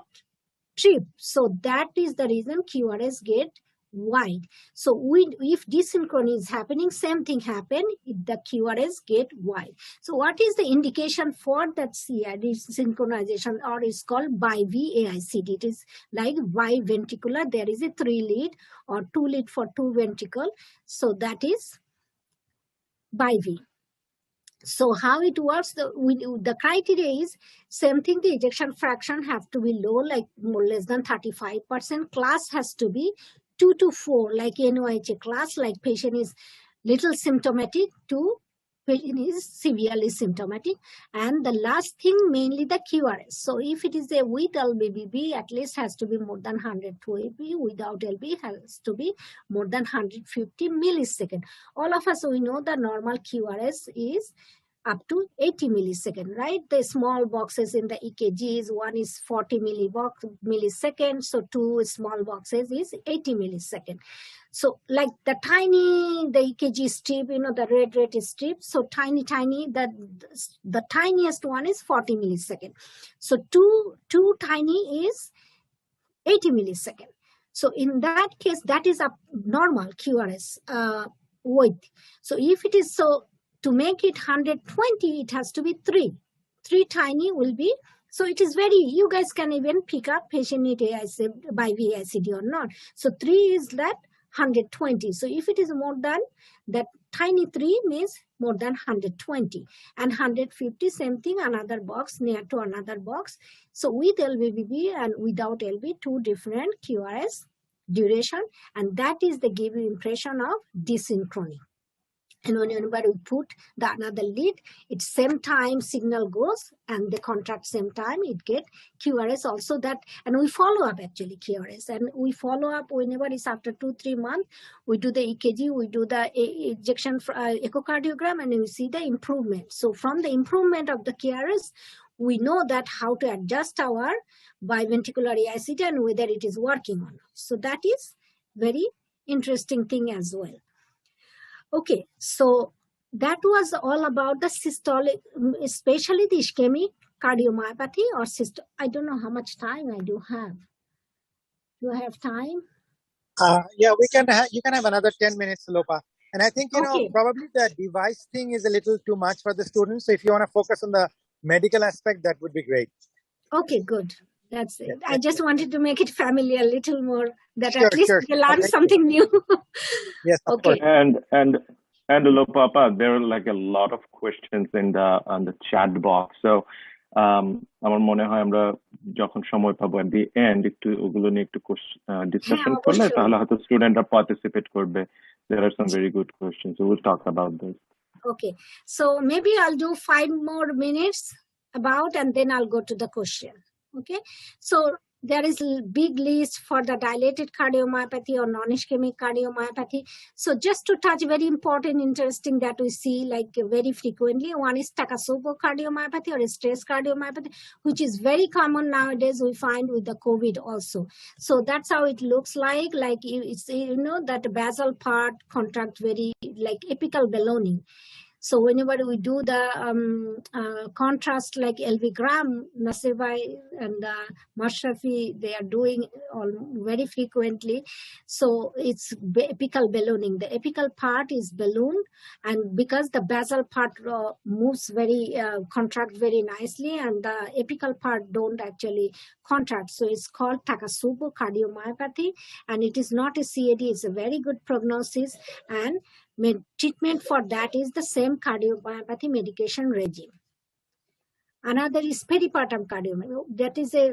Speaker 1: trip. So that is the reason QRS get wide. So if desynchrony is happening, same thing happen, the QRS get wide. So what is the indication for that desynchronization, or is called BIV-AICD? It is like biventricular. There is a 3 lead or 2 lead for 2 ventricle. So that is BIV. So how it works, the criteria is same thing, the ejection fraction have to be low, like more less than 35%. Class has to be 2 to 4, like NYHA class, like patient is little symptomatic to patient is severely symptomatic. And the last thing, mainly the QRS. So if it is a with LBBB, at least has to be more than 120, without LB has to be more than 150 millisecond. All of us, we know the normal QRS is up to 80 millisecond, right? The small boxes in the EKGs, one is 40 milliseconds, so 2 small boxes is 80 millisecond. So like the EKG strip, the red strip, so tiny, the tiniest one is 40 millisecond. So two tiny is 80 millisecond. So in that case, that is a normal QRS width. So if it is so, to make it 120, it has to be 3. 3 tiny will be, so it is very, you guys can even pick up patient need BIV-AICD or not. So 3 is that 120. So if it is more than that, tiny 3 means more than 120. And 150, same thing, another box, near to another box. So with LBBB and without LB, 2 different QRS duration. And that is the give you impression of desynchrony. And whenever we put the another lead, it's same time signal goes and they contract same time, it get QRS also that, and we follow up actually QRS, and we follow up whenever it's after 2-3 months, we do the EKG, we do the ejection echocardiogram, and we see the improvement. So from the improvement of the QRS, we know that how to adjust our biventricular AICD and whether it is working or not. So that is very interesting thing as well. Okay, so that was all about the systolic, especially the ischemic cardiomyopathy or I don't know how much time I do have. Do I have time?
Speaker 5: Yeah, you can have another 10 minutes, Lopa. And I think, probably the device thing is a little too much for the students. So if you want to focus on the medical aspect, that would be great.
Speaker 1: Okay, good. That's it. I just wanted to make it familiar a little more, that at least they learn something new.
Speaker 5: Yes, of course.
Speaker 4: And Lopapa, there are like a lot of questions on the chat box. So আমার মনে হয় আমরা যখন সময় পাবো at the end একটু ওগুলো নিয়ে একটু discussion করলে তাহলে হয়তো স্টুডেন্টরা participate করবে. There are some very good questions. So we'll talk about this.
Speaker 1: Okay. So maybe I'll do 5 more minutes about, and then I'll go to the question. Okay, so there is a big list for the dilated cardiomyopathy or non-ischemic cardiomyopathy. So just to touch very important, interesting that we see like very frequently, one is Takotsubo cardiomyopathy or stress cardiomyopathy, which is very common nowadays. We find with the COVID also. So that's how it looks like it's, that basal part contract very like apical ballooning. So whenever we do the contrast like LV Graham, Nasirbai and Mashrafi, they are doing all very frequently. So it's apical ballooning. The apical part is ballooned, and because the basal part moves very, contract very nicely, and the apical part don't actually contract. So it's called Takotsubo cardiomyopathy, and it is not a CAD. It's a very good prognosis, and treatment for that is the same cardiomyopathy medication regime. Another is peripartum cardiomyopathy. That is a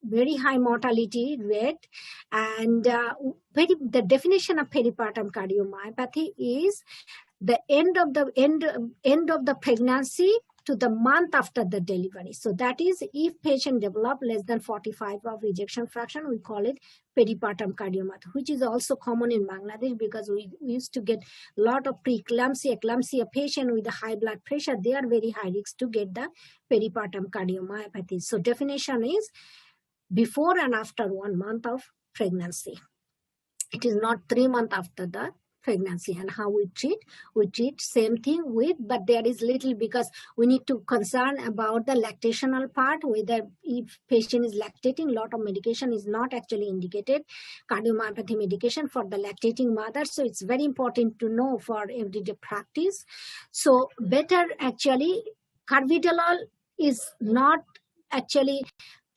Speaker 1: very high mortality rate, and the definition of peripartum cardiomyopathy is the end of the pregnancy to the month after the delivery. So that is, if patient develop less than 45 of ejection fraction, we call it peripartum cardiomyopathy, which is also common in Bangladesh because we used to get a lot of preeclampsia patient with a high blood pressure. They are very high risk to get the peripartum cardiomyopathy. So definition is before and after 1 month of pregnancy. It is not 3 months after the pregnancy. And how we treat same thing with, but there is little, because we need to concern about the lactational part, whether if patient is lactating, lot of medication is not actually indicated, cardiomyopathy medication for the lactating mother. So it's very important to know for everyday practice. So better actually, carvedilol is not actually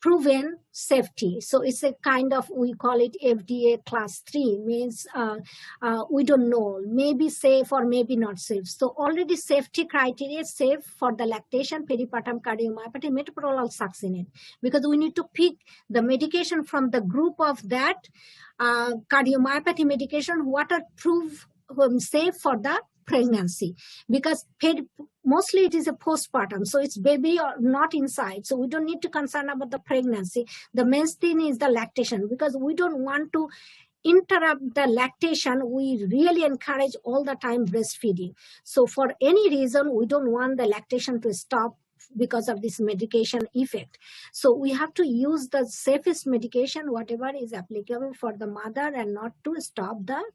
Speaker 1: proven safety. So it's a kind of, we call it FDA class 3, means we don't know, maybe safe or maybe not safe. So already safety criteria safe for the lactation, peripartum cardiomyopathy, metoprolol succinate, because we need to pick the medication from the group of that cardiomyopathy medication, what are proved safe for the pregnancy, because mostly it is a postpartum, so it's baby or not inside, so we don't need to concern about the pregnancy. The main thing is the lactation, because we don't want to interrupt the lactation. We really encourage all the time breastfeeding. So for any reason, we don't want the lactation to stop because of this medication effect. So we have to use the safest medication, whatever is applicable for the mother, and not to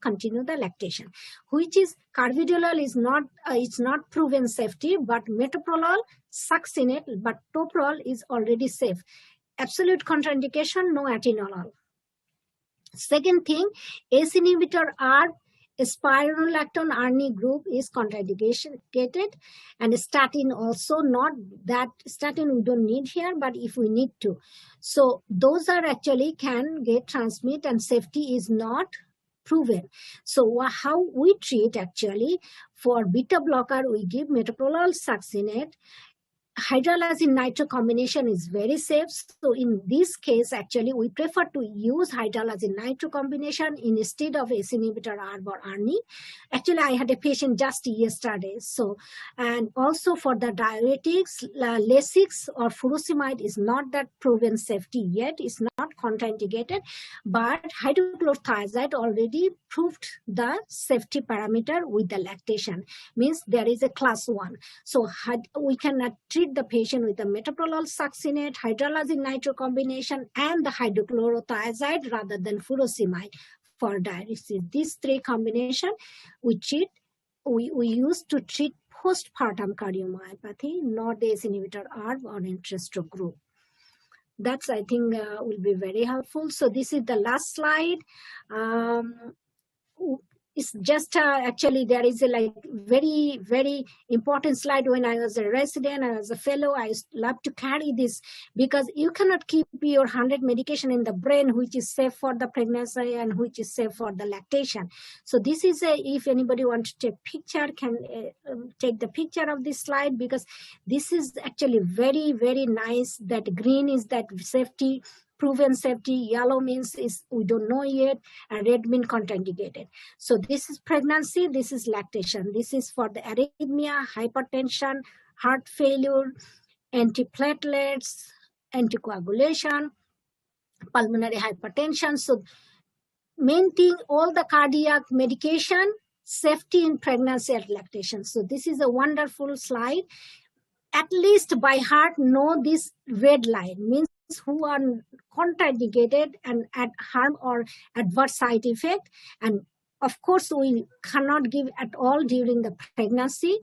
Speaker 1: continue the lactation. Which is carvedilol is not, it's not proven safety, but metoprolol, succinate, but toprol is already safe. Absolute contraindication, no atenolol. Second thing, ACE inhibitor are spironolactone ARNI group is contraindicated, and statin also, not that statin we don't need here, but if we need to. So those are actually can get transmit, and safety is not proven. So how we treat actually, for beta blocker, we give metoprolol succinate. Hydralazine nitro combination is very safe. So in this case, actually, we prefer to use hydralazine nitro combination instead of ACE inhibitor ARB or ARNI. Actually, I had a patient just yesterday. So, and also for the diuretics, Lasix or furosemide is not that proven safety yet. It's not contraindicated, but hydrochlorothiazide already proved the safety parameter with the lactation. Means there is a class 1. So we cannot treat the patient with the metoprolol succinate, hydralazine nitro combination, and the hydrochlorothiazide rather than furosemide for diuresis. These 3 combination we use to treat postpartum cardiomyopathy, not the ACE inhibitor ARB or Entresto group. That's, I think, will be very helpful. So this is the last slide. It's just actually there is a very, very important slide. When I was a resident, I was a fellow, I love to carry this, because you cannot keep your 100 medication in the brain, which is safe for the pregnancy and which is safe for the lactation. So this is if anybody wants to take picture, can take the picture of this slide, because this is actually very, very nice. That green is that safety, proven safety, yellow means is we don't know yet, and red means contraindicated. So this is pregnancy, this is lactation. This is for the arrhythmia, hypertension, heart failure, antiplatelets, anticoagulation, pulmonary hypertension. So main thing, all the cardiac medication, safety in pregnancy and lactation. So this is a wonderful slide. At least by heart know this red line, means who are contraindicated and at harm or adverse side effect. And of course, we cannot give at all during the pregnancy.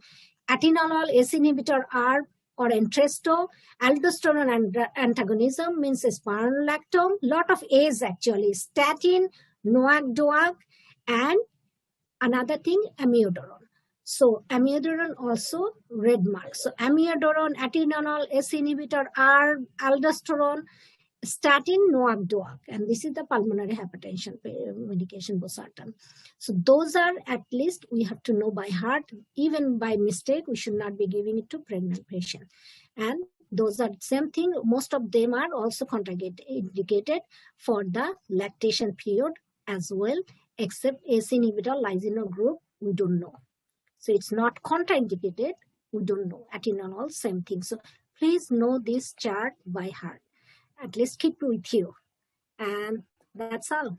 Speaker 1: Atenolol, ACE inhibitor ARB or Entresto, aldosterone antagonism means spironolactone. Lot of A's actually, statin, NOAC, and another thing, amiodarone. So amiodarone also red mark. So amiodarone, atenolol, ACE inhibitor, ARB, aldosterone, statin, NOAC, and this is the pulmonary hypertension medication, Bosartan. So those are, at least we have to know by heart. Even by mistake, we should not be giving it to pregnant patient. And those are the same thing. Most of them are also contraindicated for the lactation period as well, except ACE inhibitor lysine group, we don't know. So it's not contraindicated, we don't know. Atenolol, same thing. So please know this chart by heart. At least keep it with you. And that's all.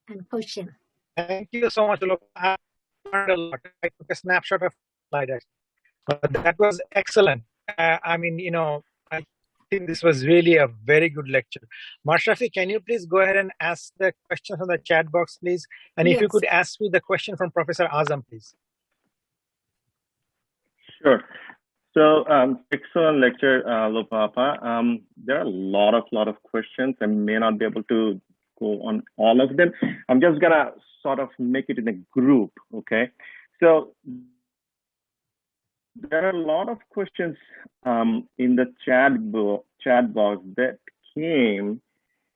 Speaker 1: And question.
Speaker 5: Thank you so much, Lopa. I learned a lot. I took a snapshot of slide, but that was excellent. I mean, you know, think this was really a very good lecture. Mashrafi, can you please go ahead and ask the question from the chat box, please? And if you could ask me the question from Professor Azam, please.
Speaker 4: Sure. So, excellent lecture, Lopapa. There are a lot of questions. I may not be able to go on all of them. I'm just gonna sort of make it in a group, okay? So there are a lot of questions in the chat box that came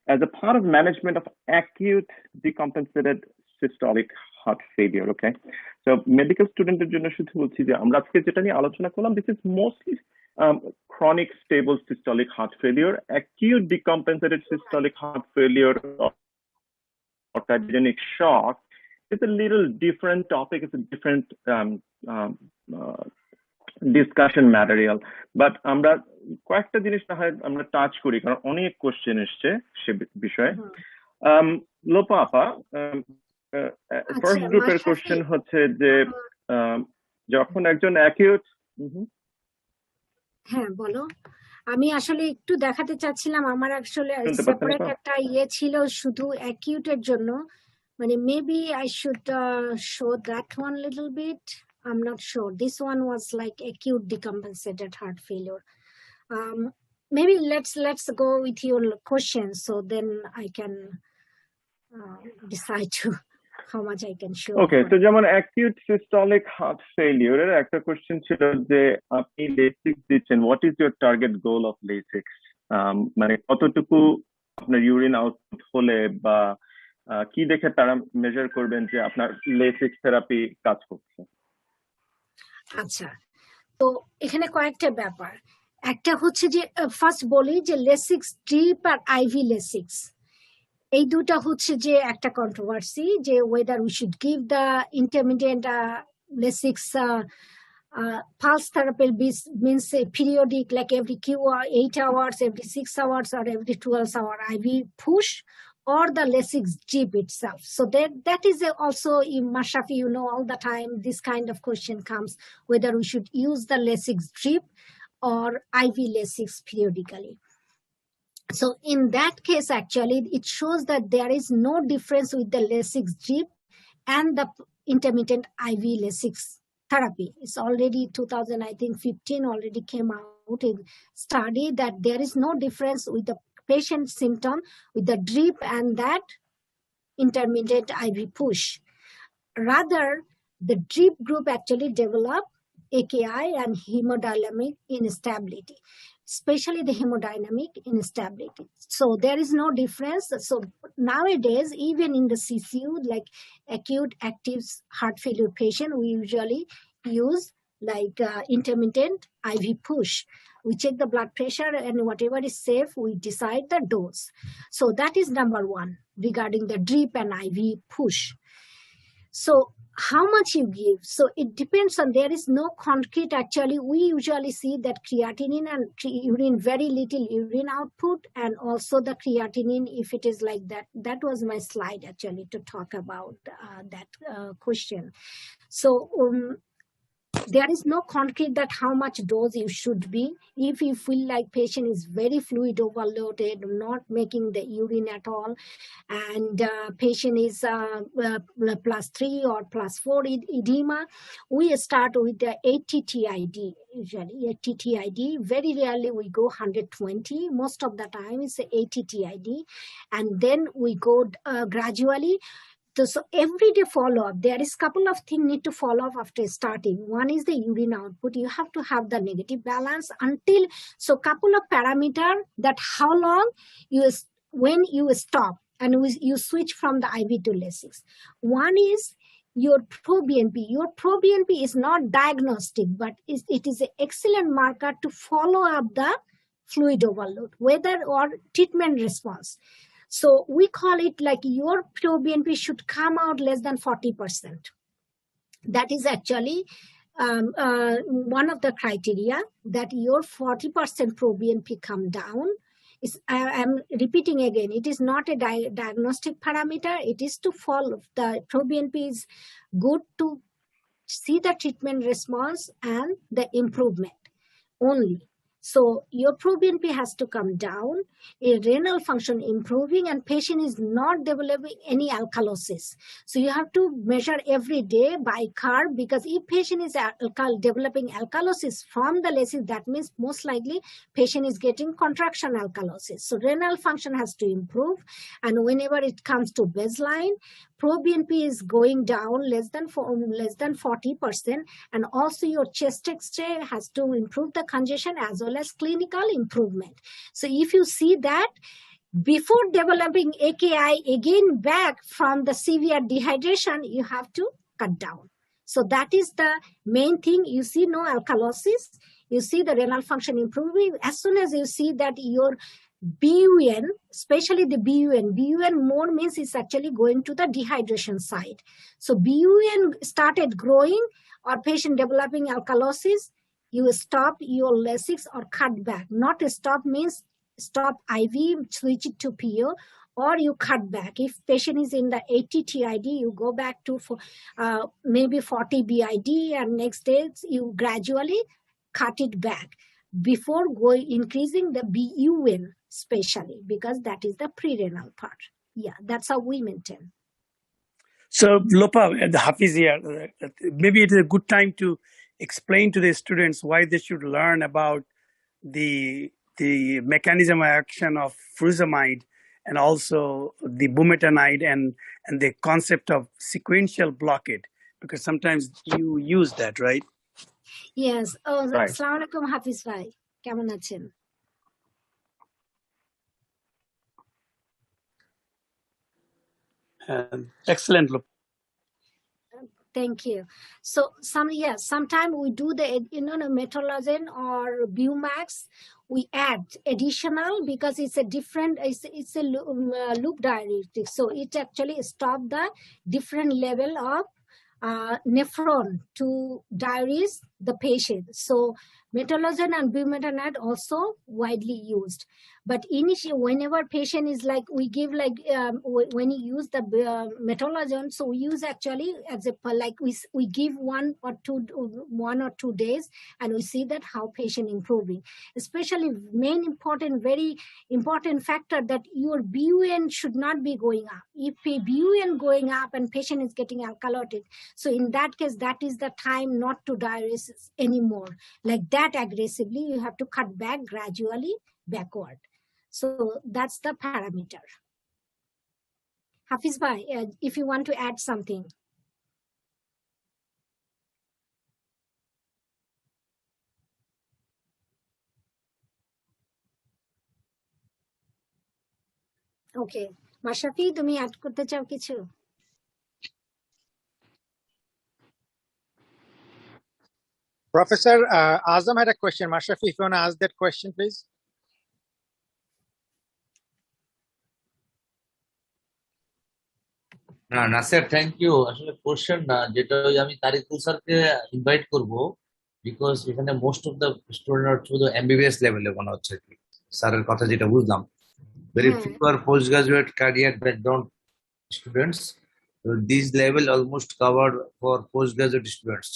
Speaker 4: as a part of management of acute decompensated systolic heart failure, okay? So medical student জন্য শুধু বলছি যে আমরা আজকে যেটা নিয়ে আলোচনা করলাম, this is mostly chronic stable systolic heart failure, acute decompensated systolic heart failure or cardiogenic shock. It's a little different topic. It's a different discussion material. But আমরা কয়েকটা জিনিস না হয় আমরা টাচ করি কারণ অনেক কোশ্চেন এসছে সে বিষয়ে। লোপা আপা, ফার্স্ট গ্রুপের কোশ্চেন হচ্ছে যে যখন একজন অ্যাকিউট
Speaker 1: হ্যাঁ বলো। আমি আসলে একটু দেখাতে চাচ্ছিলাম আমার আসলে সেপারেট একটা ছিল শুধু অ্যাকিউটের জন্য, মানে maybe I should show that one little bit. I'm not sure. This one was like acute decompensated heart failure. Maybe let's go with your question, so then I can decide to how much I can show.
Speaker 4: Okay, so যেমন acute systolic heart failure এর একটা question ছিল যে আপনি Lasix দিচ্ছেন, what is your target goal of Lasix? মানে কতটুকু আপনার ইউরিন আউটপুট হলে বা কি দেখে তারা মেজার করবেন যে আপনার লেসিক্স থেরাপি কাজ করছে?
Speaker 1: আচ্ছা, তো এখানে কয়েকটা ব্যাপার। একটা হচ্ছে যে ফার্স্ট বলি যে লেসিক্স ড্রিপ আর আইভি লেসিক্স, এই দুটা হচ্ছে যে একটা কন্ট্রোভার্সি যে whether we should give the intermittent Lasix pulse therapy means periodic, like every 8 hours, every 6 hours, or every 12 hour IV push, or the lasix drip itself. So that is also in Mashrafi, you know, all the time this kind of question comes whether we should use the lasix drip or IV lasix periodically. So in that case, actually, it shows that there is no difference with the lasix drip and the intermittent IV lasix therapy. It's already 2015 already came out a study that there is no difference with the patient symptom with the drip and that intermittent IV push. Rather, the drip group actually develop AKI and hemodynamic instability, especially the hemodynamic instability. So there is no difference. So nowadays, even in the CCU, like acute active heart failure patient, we usually use like intermittent IV push. We check the blood pressure and whatever is safe, we decide the dose. So that is number one regarding the drip and IV push. So how much you give? So it depends on, there is no concrete actually. We usually see that creatinine and urine, very little urine output, and also the creatinine, if it is like that. That was my slide actually to talk about that question. So there is no concrete that how much dose you should be. If you feel like patient is very fluid overloaded, not making the urine at all, and patient is +3 or +4 edema, we start with the 80 TID, usually 80 TID. Very rarely we go 120. Most of the time it's 80 TID. And then we go gradually. So everyday follow-up, there is a couple of things need to follow up after starting. One is the urine output. You have to have the negative balance until, so couple of parameter that how long when you stop and you switch from the IV to lasix. One is your pro-BNP. Your pro-BNP is not diagnostic, but it is an excellent marker to follow up the fluid overload, whether or treatment response. So we call it like your pro-BNP should come out less than 40%. That is actually one of the criteria that your 40% pro-BNP come down. I'm repeating again, it is not a diagnostic parameter. It is to follow the pro-BNP is good to see the treatment response and the improvement only. So your proBNP has to come down, a renal function improving, and patient is not developing any alkalosis. So you have to measure every day by carb, because if patient is developing alkalosis from the lysis, that means most likely patient is getting contraction alkalosis. So renal function has to improve, and whenever it comes to baseline, proBNP is going down less than 40%, and also your chest X-ray has to improve the congestion as well as clinical improvement. So if you see that before developing AKI again back from the severe dehydration, you have to cut down. So that is the main thing. You see no alkalosis, you see the renal function improving. As soon as you see that your BUN, especially the BUN more means it's actually going to the dehydration side. So BUN started growing or patient developing alkalosis, you stop your Lasix or cut back. Not stop means stop IV, switch it to PO, or you cut back. If patient is in the 80 TID, you go back to maybe 40 BID, and next day you gradually cut it back before increasing the BUN, especially because that is the pre-renal part. Yeah, that's how we maintain.
Speaker 7: So Lopa and Hafiz here, maybe it is a good time to explain to the students why they should learn about the mechanism of action of furosemide and also the bumetanide and the concept of sequential blockade, because sometimes you use that, right?
Speaker 1: Yes. Oh,
Speaker 4: Right.
Speaker 1: Assalamu alaikum, Hafiz bhai. Kemun achen?
Speaker 7: Excellent, Lopa.
Speaker 1: Thank you. So sometimes we do the metolazine or Bumax. We add additional because it's a different. It's a loop diuretic, so it actually stop the different level of nephron to diurese the patient. So metolazine and bumetanide also widely used. But initially, whenever patient is like, we give like, when you use the metolazine, so we use actually as a, like we give 1 or 2 days, and we see that how patient improving. Especially very important factor that your BUN should not be going up. If a BUN going up and patient is getting alkalotic, so in that case, that is the time not to diurese anymore. Like that aggressively, you have to cut back gradually backward. So that's the parameter. Hafiz bhai, if you want to add something. Okay. Mashafi, tumi add korte chao kichu?
Speaker 5: Professor Azam had a question. Mashrafi, if you want to ask that question, please.
Speaker 8: না sir, thank you. আসলে question না, যেটা আমি তারিকুল স্যারকে invite করবো, because এখানে most of the student শুধু MBBS লেভেলে মনে হচ্ছে কি স্যারের কথা যেটা বুঝলাম, very few are post graduate career background students. This level almost covered for post graduate students.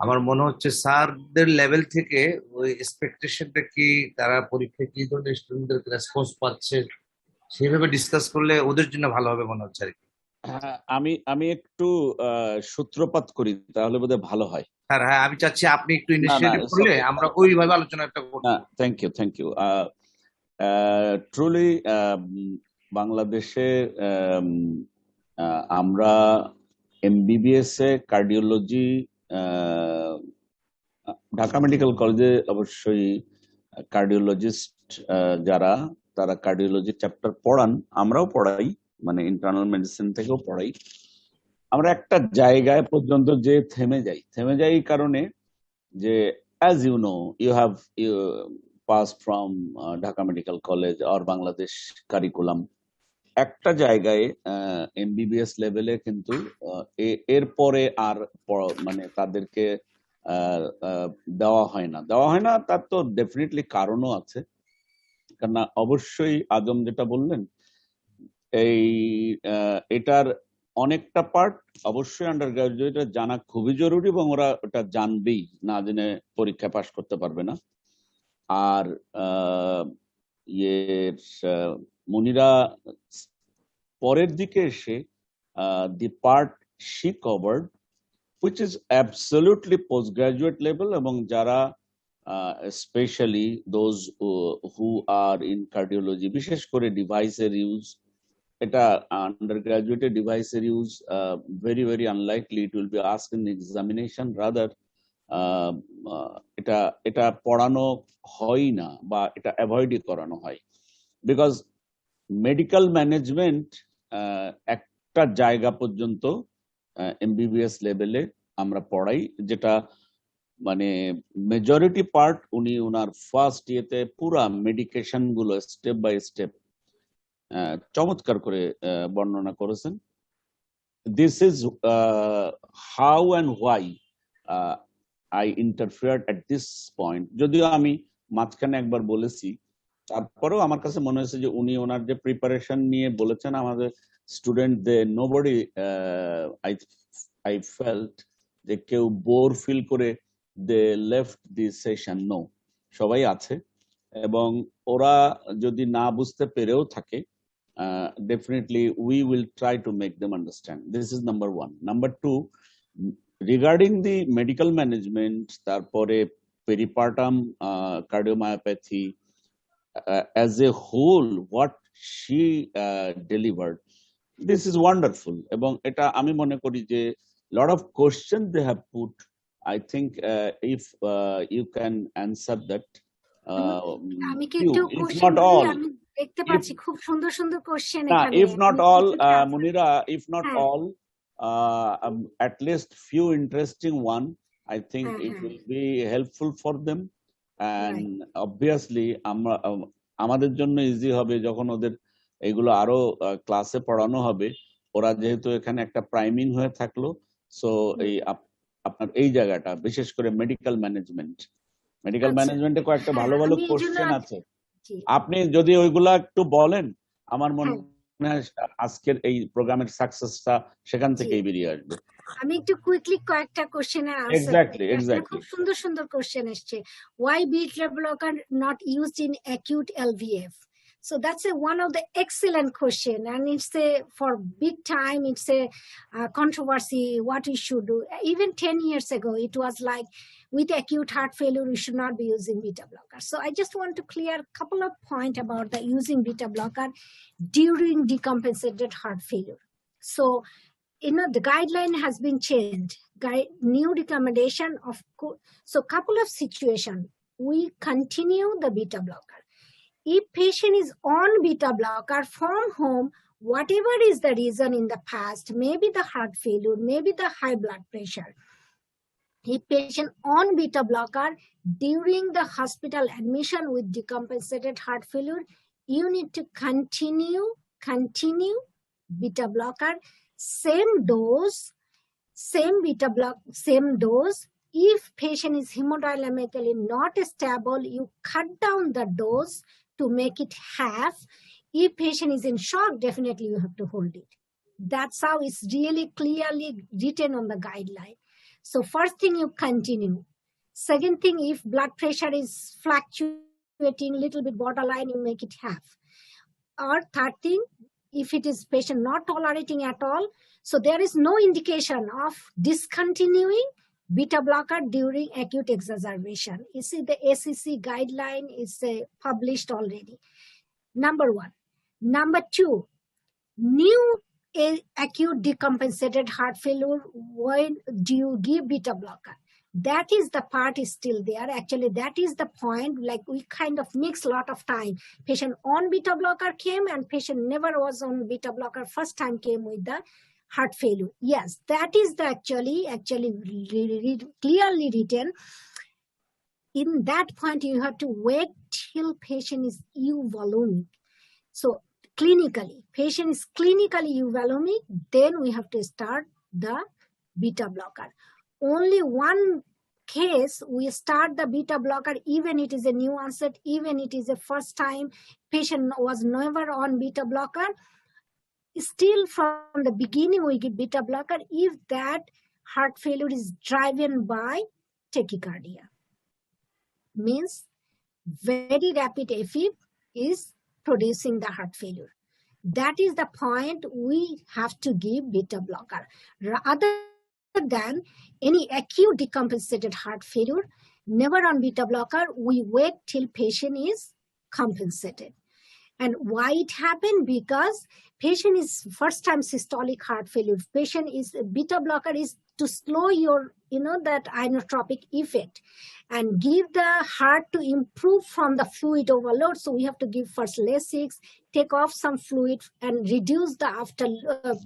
Speaker 8: আমার মনে হচ্ছে স্যারদের লেভেল থেকে ওই এক্সপেকটেশনটা কি, তারা পরীক্ষায় কি ধরনের স্টুডেন্টদের রেসপন্স পাচ্ছে, সেইভাবে ডিসকাস করলে ওদের জন্য ভালো হবে মনে হচ্ছে আর কি।
Speaker 6: আমি একটু সূত্রপাত করি, তাহলে বোধহয় ভালো হয়।
Speaker 8: হ্যাঁ, আমি চাচ্ছি আপনি একটু ইনিশিয়েটিভ করলে আমরা ওইভাবে আলোচনাটা করব।
Speaker 6: Thank you. ট্রুলি বাংলাদেশে আমরা এমবিবিএস এ কার্ডিওলজি, ঢাকা মেডিকেল কলেজে অবশ্যই কার্ডিওলজিস্ট যারা, তারা কার্ডিওলজি চ্যাপ্টার পড়ান, আমরাও পড়াই, মানে ইন্টারনাল মেডিসিন থেকেও পড়াই। আমরা একটা জায়গায় পর্যন্ত যে থেমে যাই কারণে যে as you know, you have passed from Dhaka medical college or Bangladesh curriculum. একটা জায়গায় এমবিবিএস লেভেলে কিন্তু এরপরে আর মানে তাদেরকে দেওয়া হয় না। তার তো ডেফিনেটলি কারণও আছে, কারণ অবশ্যই আজম যেটা বললেন, এটার অনেকটা পার্ট অবশ্যই আন্ডার গ্রাজুয়েটের জানা খুবই জরুরি, এবং ওরা ওটা জানবেই, না জেনে পরীক্ষা পাস করতে পারবে না। আর মুনিরা পরের দিকে এসে the part she covered, which is absolutely postgraduate level, এবং যারা especially those who are in cardiology, বিশেষ করে ডিভাইসের ইউজ, এটা undergraduate ডিভাইসের use very very unlikely it will be asked in examination, rather এটা পড়ানো হয় না বা এটা অ্যাভয়েডই করানো হয়, বিকজ মেডিকেল ম্যানেজমেন্ট একটা জায়গা পর্যন্ত এমবিবিএস লেভেলে আমরা পড়াই, যেটা মানে মেজরিটি পার্ট উনি ওনার ফার্স্ট ইয়েতে পুরা মেডিকেশন গুলো স্টেপ বাই স্টেপ চমৎকার করে বর্ণনা করেছেন। This is how and why I interfered at this point, যদিও আমি মাঝখানে একবার বলেছি, তারপরেও আমার কাছে মনে হয়েছে যে উনি ওনার যে প্রিপারেশন নিয়ে বলেছেন আমাদের student they nobody I felt যে কেউ বোর ফিল করে they left the session, no, সবাই আছে এবং ওরা যদি না বুঝতে পেরেও থাকে definitely we will try to make them understand. This is number one. Number two, regarding the medical management, tarpore peripartum cardiomyopathy as a whole, what she delivered, this is wonderful. Ebong eta ami mone kori je lot of questions they have put. I think if you can answer that, if not all,
Speaker 1: দেখতে পাচ্ছি খুব সুন্দর সুন্দর question এখানে,
Speaker 6: if not all, Munira, if not all, at least few interesting one, I think it will be helpful for them, and obviously আমাদের জন্য easy হবে যখন ওদের এগুলো আরো ক্লাসে পড়ানো হবে, ওরা যেহেতু এখানে একটা প্রাইমিং হয়ে থাকলো, সো এই আপনার এই জায়গাটা বিশেষ করে মেডিকেল ম্যানেজমেন্টে কয়েকটা ভালো ভালো কোশ্চেন আছে, আপনি যদি ওইগুলা একটু বলেন আমার মনে আজকের এই প্রোগ্রামের সাকসেসটা সেখান থেকেই বেরিয়ে আসবে।
Speaker 1: আমি একটু কুইকলি কয়েকটা কোশ্চেনের আনসার,
Speaker 6: এক্স্যাক্টলি
Speaker 1: খুব সুন্দর সুন্দর কোশ্চেন এসেছে। why beta blocker not used in acute LVF? So that's one of the excellent question, and it's a for big time it's a controversy what we should do. Even 10 years ago it was like with acute heart failure we should not be using beta blocker. So I just want to clear a couple of points about the using beta blocker during decompensated heart failure. So the guideline has been changed, new recommendation of so couple of situation we continue the beta blocker. If patient is on beta blocker from home, whatever is the reason in the past, maybe the heart failure, maybe the high blood pressure, if patient on beta blocker during the hospital admission with decompensated heart failure, you need to continue beta blocker, same dose, same dose. If patient is hemodynamically not stable, you cut down the dose to make it half. If patient is in shock, definitely you have to hold it. That's how it's really clearly written on the guideline. So first thing, you continue. Second thing, if blood pressure is fluctuating a little bit borderline, you make it half. Or third thing, if it is patient not tolerating at all, so there is no indication of discontinuing beta blocker during acute exacerbation. You see the ACC guideline is published already. Number one. Number two, new acute decompensated heart failure, when do you give beta blocker? That is the part is still there. Actually, that is the point, like we kind of mix a lot of time. Patient on beta blocker came and patient never was on beta blocker, first time came with the heart failure. Yes, that is the actually clearly written. In that point, you have to wait till patient is euvolumic. So clinically, patient is clinically euvolumic, then we have to start the beta blocker. Only one case we start the beta blocker, even it is a new onset, even it is a first time patient was never on beta blocker. Still from the beginning we give beta blocker if that heart failure is driven by tachycardia. Means very rapid AFib is producing the heart failure. That is the point we have to give beta blocker. Other than any acute decompensated heart failure, never on beta blocker, we wait till patient is compensated. And why it happened? Because patient is first time systolic heart failure. Patient is beta blocker is to slow your, that inotropic effect and give the heart to improve from the fluid overload. So we have to give first Lasix, take off some fluid and reduce the after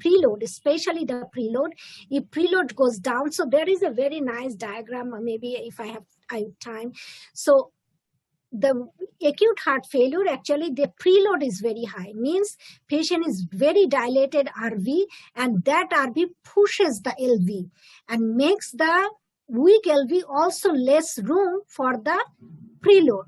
Speaker 1: preload, especially the preload. If preload goes down, so there is a very nice diagram, maybe if I have time. So the acute heart failure, actually the preload is very high, means patient is very dilated RV, and that RV pushes the LV and makes the weak LV also less room for the preload,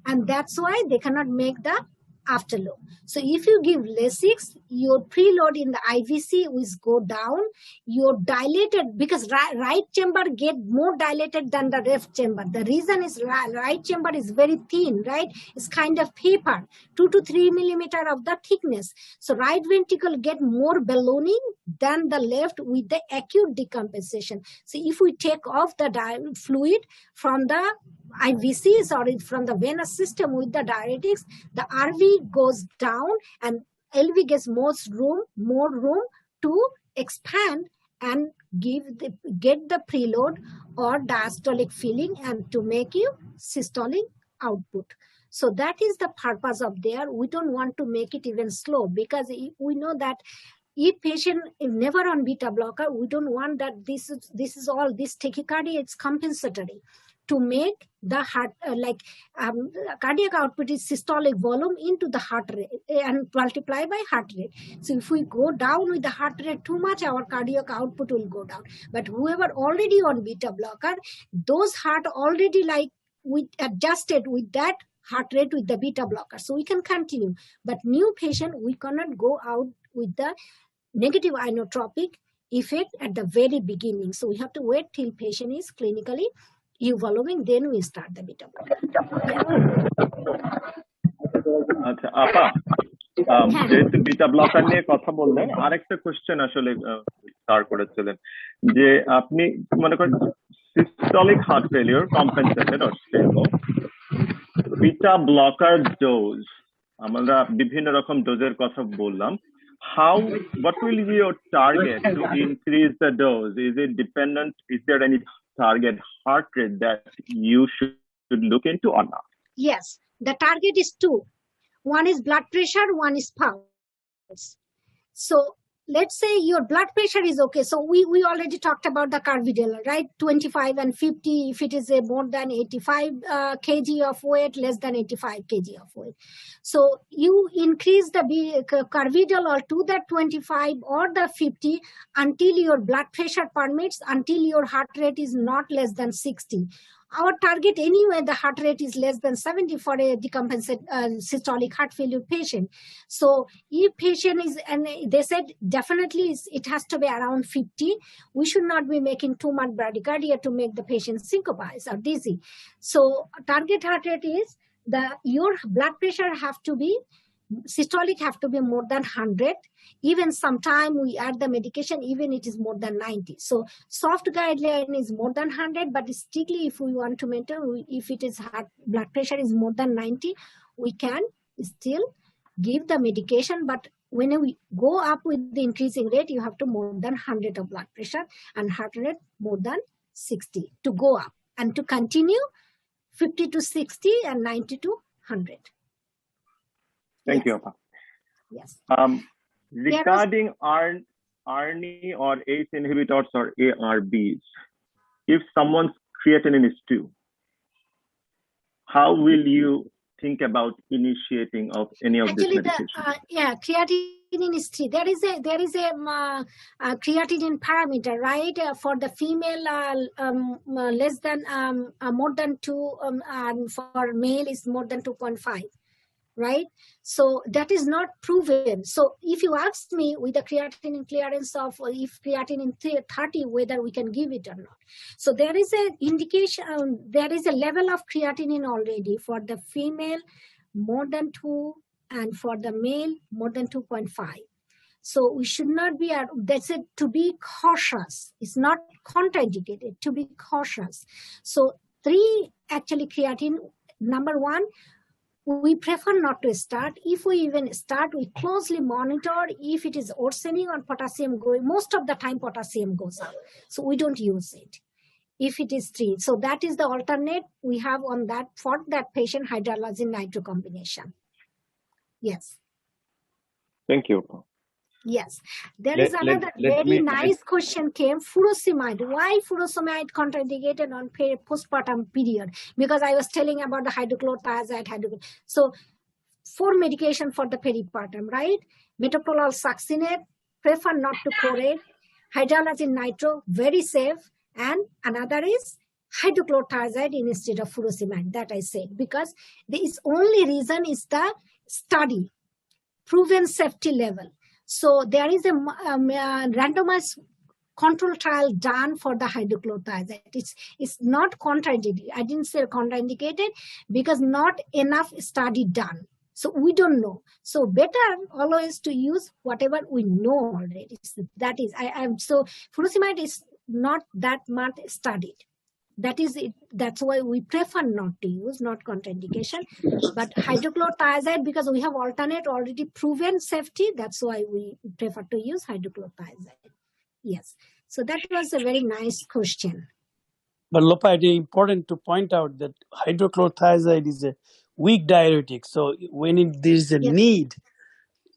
Speaker 1: and that's why they cannot make the afterload. So if you give Lasix, your preload in the IVC will go down. Your dilated, because right chamber get more dilated than the left chamber. The reason is right chamber is very thin, right? It's kind of paper, 2 to 3 millimeter of the thickness. So right ventricle get more ballooning than the left with the acute decompensation. So if we take off the fluid from the IVCs or from the venous system with the diuretics, the RV goes down and LV gets more room to expand and get the preload or diastolic filling and to make you systolic output. So that is the purpose of there. We don't want to make it even slow, because we know that if patient is never on beta blocker, we don't want that this tachycardia, it's compensatory to make the heart, cardiac output is systolic volume into the heart rate and multiply by heart rate. So if we go down with the heart rate too much, our cardiac output will go down. But whoever already on beta blocker, those heart already adjusted with that heart rate with the beta blocker. So we can continue. But new patient, we cannot go out with the negative inotropic effect at the very beginning. So we have to wait till patient is clinically evolving, then we start the beta blocker.
Speaker 4: আচ্ছা আপা, যেহেতু beta blocker নিয়ে কথা বললেন, আরেকটা question আসলে star করেছিলেন যে আপনি মনে করেন systolic heart failure compensated or stable, beta blocker dose, আমরা বিভিন্ন রকম ডোজের কথা বললাম. What will be your target to increase the dose? Is it dependent? Is there any target heart rate that you should look into or not?
Speaker 1: Yes, the target is 2. One is blood pressure, one is pulse. So let's say your blood pressure is okay. So we already talked about the carvedilol, right? 25 and 50 if it is a more than 85 kg of weight, less than 85 kg of weight. So you increase the carvedilol to the 25 or the 50 until your blood pressure permits, until your heart rate is not less than 60. Our target anyway, the heart rate is less than 70 for a decompensated systolic heart failure patient. So if patient is, and they said definitely it has to be around 50, we should not be making too much bradycardia to make the patient syncopized or dizzy. So target heart rate is your blood pressure have to be, systolic have to be more than 100. Even sometime we add the medication, even it is more than 90. So soft guideline is more than 100, but strictly if we want to maintain, if it is blood pressure is more than 90, we can still give the medication. But when we go up with the increasing rate, you have to more than 100 of blood pressure and heart rate more than 60 to go up, and to continue 50 to 60 and 90 to 100.
Speaker 4: Thank you, Appa.
Speaker 1: Yes.
Speaker 4: Regarding ARNI or ACE inhibitors or ARBs, if someone's creatinine is 2, how will you think about initiating of any of this medication?
Speaker 1: Creatinine is 3. There is a creatinine parameter, right? For the female, more than 2, and for male is more than 2.5. right? So that is not proven. So if you ask me with the creatinine clearance of, if creatinine 30, whether we can give it or not. So there is a indication, there is a level of creatinine already for the female more than 2, and for the male more than 2.5. So we should not be, that's it, to be cautious. It's not contraindicated, to be cautious. So 3 actually creatine, number 1, we prefer not to start. If we even start, we closely monitor if it is worsening or potassium going. Most of the time potassium goes up, so we don't use it. If it is 3, so that is the alternate we have on that, for that patient, hydroxyzine nitro combination. Yes.
Speaker 4: Thank you.
Speaker 1: Yes, there is another very nice question came. Furosemide. Why furosemide contraindicated on postpartum period? Because I was telling about the hydrochlorothiazide, So 4 medication for the peripartum, right? Metoprolol succinate, prefer not to chlorate. Hydralazine nitro, very safe. And another is hydrochlorothiazide instead of furosemide, that I said. Because the only reason is the study, proven safety level. So there is a randomized control trial done for the hydrochlorothiazide. It's not contraindicated. I didn't say contraindicated because not enough study done. So we don't know. So better always to use whatever we know already. So that is, so furosemide is not that much studied. That is it. That's why we prefer not to use, not contraindication. But hydrochlorothiazide, because we have alternate already proven safety, that's why we prefer to use hydrochlorothiazide. Yes. So that was a very nice question.
Speaker 7: But Lopa, it is important to point out that hydrochlorothiazide is a weak diuretic. So when there is a need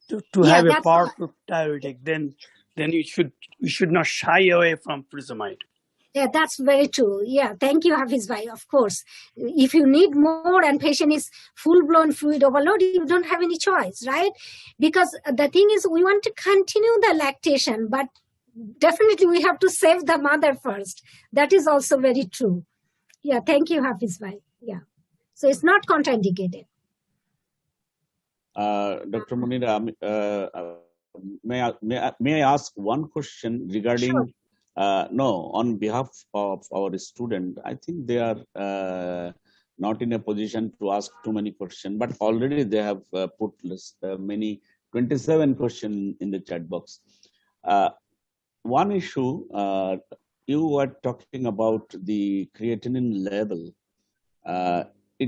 Speaker 7: to have a powerful diuretic, then we should not shy away from furosemide.
Speaker 1: Yeah, that's very true. Yeah, thank you, Hafiz Bhai. Of course, if you need more and patient is full-blown fluid overload, you don't have any choice, right? Because the thing is, we want to continue the lactation, but definitely we have to save the mother first. That is also very true. Yeah, thank you, Hafiz Bhai. Yeah, so it's not contraindicated.
Speaker 6: Dr. Munira, may I ask one question regarding?
Speaker 1: Sure.
Speaker 6: No, on behalf of our student, I think they are not in a position to ask too many questions, but already they have put many 27 questions in the chat box. One issue, you were talking about the creatinine level.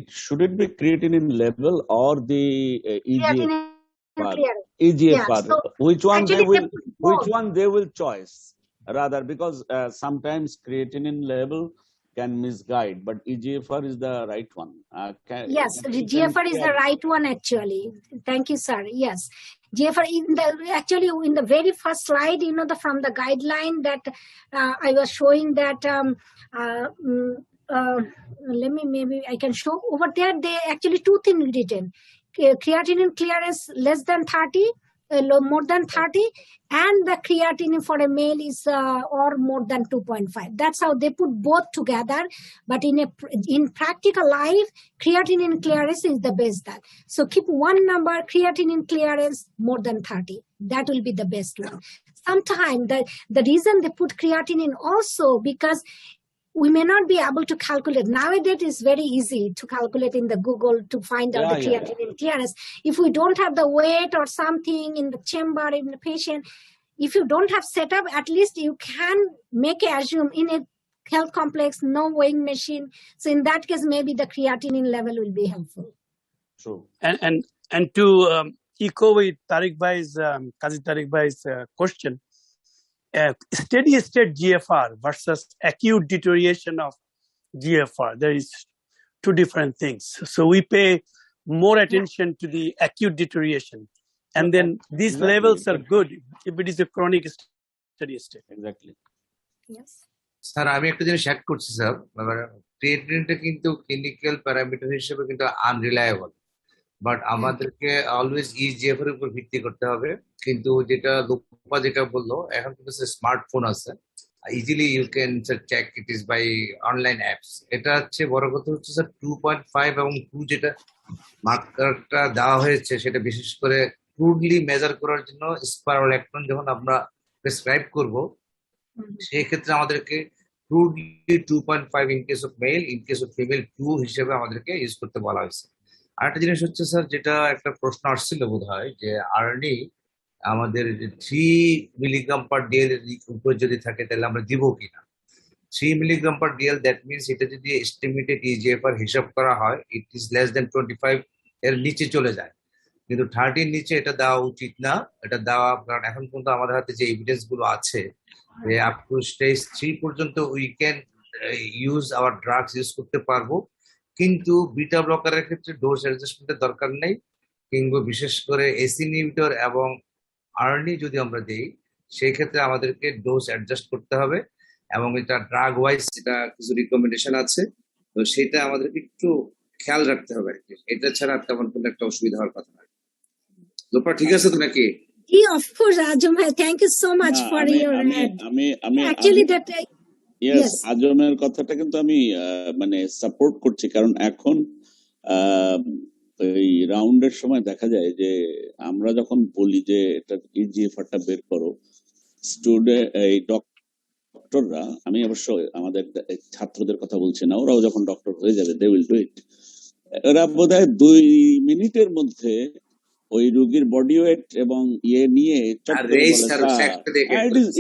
Speaker 6: Should it be creatinine level or the EGFR? EGFR. So which one they will choose? Rather, because sometimes creatinine level can misguide, but EGFR is the right one.
Speaker 1: Yes, GFR is the right one actually. Thank you, sir. Yes, GFR in the very first slide, from the guideline that I was showing that. Maybe I can show over there. They actually 2 things written: creatinine clearance less than 30. More than 30, and the creatinine for a male is or more than 2.5. That's how they put both together. But in practical life, creatinine clearance is the best. So keep one number, creatinine clearance more than 30. That will be the best one. Sometimes the reason they put creatinine also because we may not be able to calculate. Nowadays, it's very easy to calculate in the Google to find out the creatinine clearance. If we don't have the weight or something in the chamber, in the patient, if you don't have setup, at least you can make a assume in a health complex, no weighing machine. So in that case, maybe the creatinine level will be helpful.
Speaker 7: True. And to echo with Kazi Tariq Bhai's question, steady state GFR versus acute deterioration of GFR, there is 2 different things. So we pay more attention to the acute deterioration, and then these levels are good if it is a chronic steady state.
Speaker 8: Exactly.
Speaker 1: Yes.
Speaker 8: Sir আমি একটা জিনিস add করছি sir, ক্রিয়েটিনিনটা কিন্তু clinical parameter হিসেবে কিন্তু unreliable, but আমাদেরকে always ইজিএফ এর উপর ভিত্তি করতে হবে। কিন্তু যেটা লোপা যেটা বললো, এখন কিন্তু স্মার্টফোন আছে, easily you can check it is by online apps. এটা হচ্ছে বড় কথা হচ্ছে স্যার 2.5 এবং 2 যেটা মার্কারটা দেওয়া হয়েছে সেটা বিশেষ করে ক্রুডলি মেজার করার জন্য স্পাইরোল্যাকটোন যখন আমরা প্রেসক্রাইব করব, সেই ক্ষেত্রে আমাদেরকে crudely 2.5 in case of male, in case of female 2 হিসেবে আমাদেরকে ইউজ করতে বলা হয়েছে। আরেকটা জিনিস হচ্ছে স্যার, যেটা একটা প্রশ্ন আসছিল বোধ হয়, যে আর্নি আমাদের 3 মিলিগ্রাম পার ডিএল এর উপরে যদি থাকে তাহলে আমরা দিব কিনা। 3 milligram per DL, that means এটা যদি এস্টিমেটেড ইজিএফআর হিসাব করা হয়, ইট ইজ লেস দেন 25 এর নিচে চলে যায়, কিন্তু 30 নিচে এটা দেওয়া উচিত না। এটা দেওয়া, কারণ এখন পর্যন্ত আমাদের হাতে যে এভিডেন্স গুলো আছে যে আপ টু স্টেজ 3 পর্যন্ত we can use hour drugs use করতে পারবো, কিন্তু বিটা ব্লকারের ক্ষেত্রে ডোজ অ্যাডজাস্টমেন্টের দরকার নেই, কিংবা বিশেষ করে এসি ইনহিবিটর এবং আর্নি যদি আমরা দেই সেই ক্ষেত্রে আমাদেরকে ডোজ অ্যাডজাস্ট করতে হবে, এবং এটা ড্রাগ ওয়াইজ এটা কিছু রিকমেন্ডেশন আছে, তো সেটা আমাদেরকে একটু খেয়াল রাখতে হবে। এটা ছাড়া তেমন কোনো একটা অসুবিধা হওয়ার কথা নয়। লোপা ঠিক আছে তো নাকি?
Speaker 1: Of course, Rajam, thank you so much for your
Speaker 9: actually that yes, আজমের কথাটা কিন্তু আমি মানে সাপোর্ট করছি, কারণ এখন এই রাউন্ডের সময় দেখা যায় যে আমরা যখন বলি যে এটা ইজিএফআরটা বের করো, স্টুডেন্ট এই ডক্টররা, আমি অবশ্য আমাদের ছাত্রদের কথা বলছি না, ওরাও যখন ডক্টর হয়ে যাবে দে উইল ডু ইট, এরা বোধহয় 2 মিনিটের মধ্যে ওই রোগীর বডি ওয়েট এবং ইয়ে নিয়ে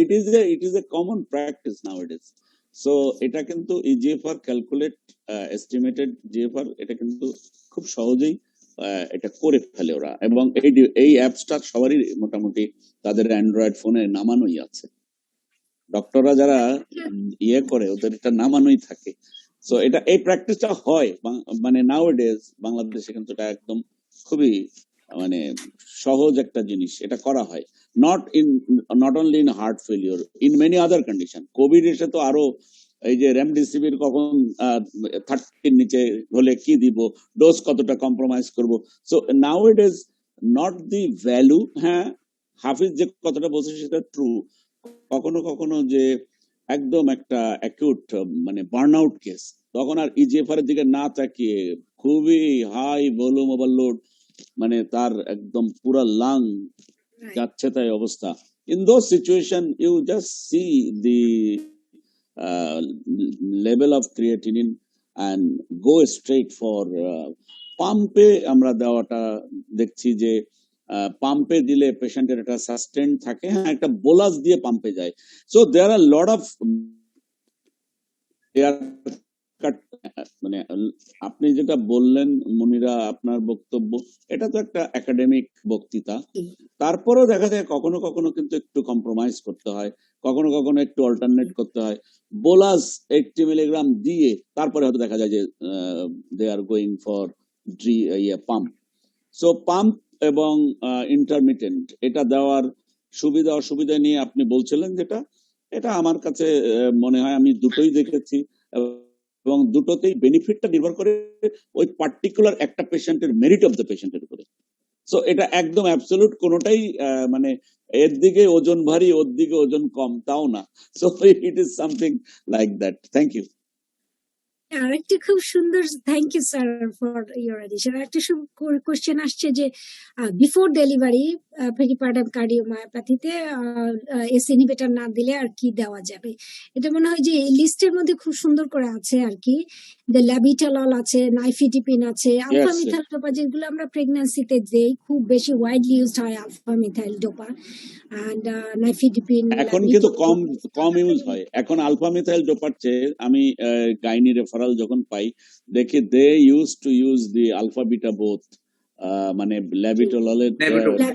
Speaker 9: it is a common practice nowadays. So এটা কিন্তু ইজিএফআর ক্যালকুলেট এস্টিমেটেড জিএফআর এটা কিন্তু খুব সহজেই এটা করে ফেলে ওরা, এবং এই অ্যাপসটা সবারই মোটামুটি তাদের অ্যান্ড্রয়েড ফোনে নামানোই আছে। ডক্টররা যারা ইয়ে করে ওদের এটা নামানোই থাকে। সো এটা এই প্র্যাকটিসটা হয় মানে নাউএডেজ বাংলাদেশে, কিন্তু এটা একদম খুবই মানে সহজ একটা জিনিস, এটা করা হয়। Not only in heart failure, in many other condition. Covid এসে তো আরো, এই যে রেমডেসিভির কখন 30 নিচে হলে কি দিব, ডোজ কতটা কম্প্রোমাইজ করব। So now it is not the value. হ্যাঁ, হাফিজ যে কথাটা বলছে সেটা ট্রু। কখনো কখনো যে একদম একটা অ্যাকিউট মানে বার্ন আউট কেস, তখন আর ইজিএফআর এর দিকে না তাকিয়ে খুবই হাই ভলিউম ওভারলোড, মানে তার একদম পুরো লাং যাচ্ছে তাই অবস্থা। In those situation you just see the level of creatinine and go straight for পাম্পে। আমরা দেওয়াটা দেখছি যে পাম্পে দিলে পেশেন্টের একটা সাস্টেন থাকে, হ্যাঁ একটা বোলাস দিয়ে পাম্পে যায়। So there R lot of মানে আপনি যেটা বললেন মুনিরা, আপনার বক্তব্য এটা তো একটা একাডেমিক বক্তৃতা, তারপরেও দেখা যায় কখনো কখনো কিন্তু একটু কম্প্রোমাইজ করতে হয়, কখনো কখনো একটু অল্টারনেট করতে হয়। বোলাস 80 মিলিগ্রাম দিয়ে তারপরে হয়তো দেখা যায় যে they are going for pump. So pump এবং ইন্টারমিটেন্ট এটা দেওয়ার সুবিধা অসুবিধা নিয়ে আপনি বলছিলেন, যেটা এটা আমার কাছে মনে হয় আমি দুটোই দেখেছি, এবং দুটোতেই বেনিফিটটা নির্ভর করে ওই পার্টিকুলার একটা পেশেন্টের মেরিট অফ দ্য পেশেন্টের উপরে। সো এটা একদম অ্যাবসলিউট কোনোটাই মানে এর দিকে ওজন ভারী ওর দিকে ওজন কম তাও না। So it is something like that. Thank you.
Speaker 1: আরেকটা খুব সুন্দর, thank you sir for your addition. একটা কোশ্চেন আসছে যে বিফোর ডেলিভারি পেরিপার্টাম কার্ডিওমায়োপ্যাথিতে এস ইনহিবিটর না দিলে আর কি দেওয়া যাবে? এটা মনে হয় যে এই লিস্টের মধ্যে খুব সুন্দর করে আছে আর কি, যে ল্যাবিটালল আছে, নাইফিডিপিন আছে, আলফা মিথাইল ডোপা, যেগুলো আমরা প্রেগন্যান্সিতে দেই, খুব বেশি ওয়াইডলি ইউজড হয় আলফা মিথাইল ডোপা এন্ড নাইফিডিপিন।
Speaker 9: এখন কিন্তু কম ইউজ হয় এখন আলফা মিথাইল ডোপার চেয়ে। আমি গাইনি রেফারাল যখন পাই দেখি they use to use the alpha beta both, মানে ল্যাবিটাললের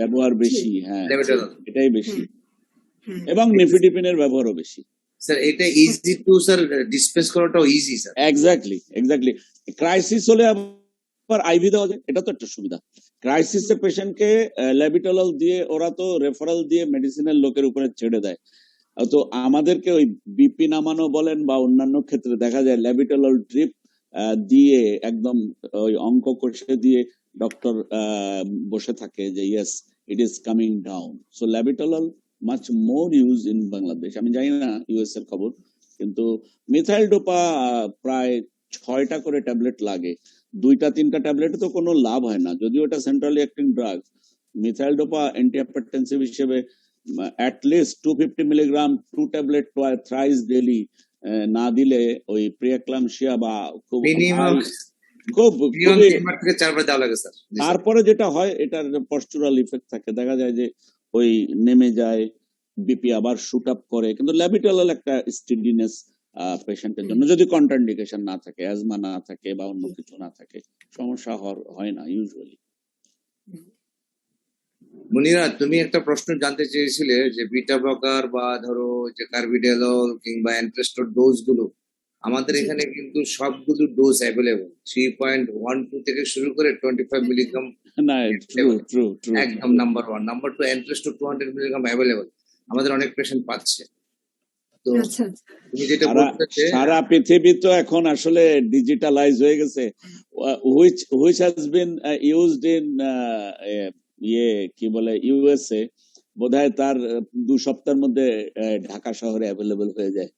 Speaker 9: ব্যবহার বেশি। হ্যাঁ, এটাই বেশি, এবং নিফিডিপিনের ব্যবহারও বেশি।
Speaker 8: স্যার এটা ইজি টু স্যার ডিসপেন্স করাটাও ইজি স্যার।
Speaker 9: এক্স্যাক্টলি। ক্রাইসিস হলে আবার আইভি দেওয়া যায়, এটা তো একটা সুবিধা। ক্রাইসিসের পেশেন্টকে ল্যাবিটালল দিয়ে ওরা তো রেফারাল দিয়ে মেডিসিনের লোকের উপরে ছেড়ে দেয়। তো আমাদেরকে ওই বিপি নামানো বলেন বা অন্যান্য ক্ষেত্রে দেখা যায় ল্যাবিটালল ড্রিপ দিয়ে একদম ওই অঙ্ক কষে দিয়ে ডক্টর বসে থাকে যে yes it is coming down. So labetalol much more use in Bangladesh. আমি জানি না ইউএস এর খবর, কিন্তু মিথাইল ডোপা প্রায় 6টা করে ট্যাবলেট লাগে, 2টা 3টা ট্যাবলেটে তো কোনো লাভ হয় না, যদিও এটা centrally acting drug. Methyl dopa antihypertensive হিসেবে at least 250 milligram 2 tablet thrice daily না দিলে ওই প্রিএক্লাম্পসিয়া বা খুব তারপরে যেটা হয় এটার পস্চুরাল ইফেক্ট থাকে, দেখা যায় যে ওই নেমে যায়, বিপি আবার শুট আপ করে। কিন্তু ল্যাবিটালাল একটা স্টিডিনেস পেশেন্টের জন্য, যদি কন্ট্রাইন্ডিকেশন না থাকে, অ্যাজমা না থাকে বা অন্য কিছু না থাকে, সমস্যা হয় না ইউজুয়ালি।
Speaker 8: মুনিরা, তুমি একটা প্রশ্ন জানতে চেয়েছিলে যে বিটা ব্লকার বা ধরো যে কার্বিডালল কিংবা অ্যান্ট্রেস্টোর ডোজ গুলো আমাদের এখানে কিন্তু সবগুলো ডোজ অ্যাভেলেবল, 3.12 থেকে শুরু করে 25 মিলিগ্রাম একদম নাম্বার 1। নাম্বার 2 অ্যান্ট্রেস্টো 200 মিলিগ্রাম অ্যাভেলেবল, আমাদের অনেক পেশেন্ট পাচ্ছে। তো তুমি যেটা বলতে,
Speaker 9: সারা পৃথিবী তো এখন আসলে ডিজিটালাইজ হয়ে গেছে, which has been used in কি বলে ইউএসএ, বোধহয় তার 2 সপ্তাহের মধ্যে ঢাকা শহরে অ্যাভেলেবল হয়ে যায়।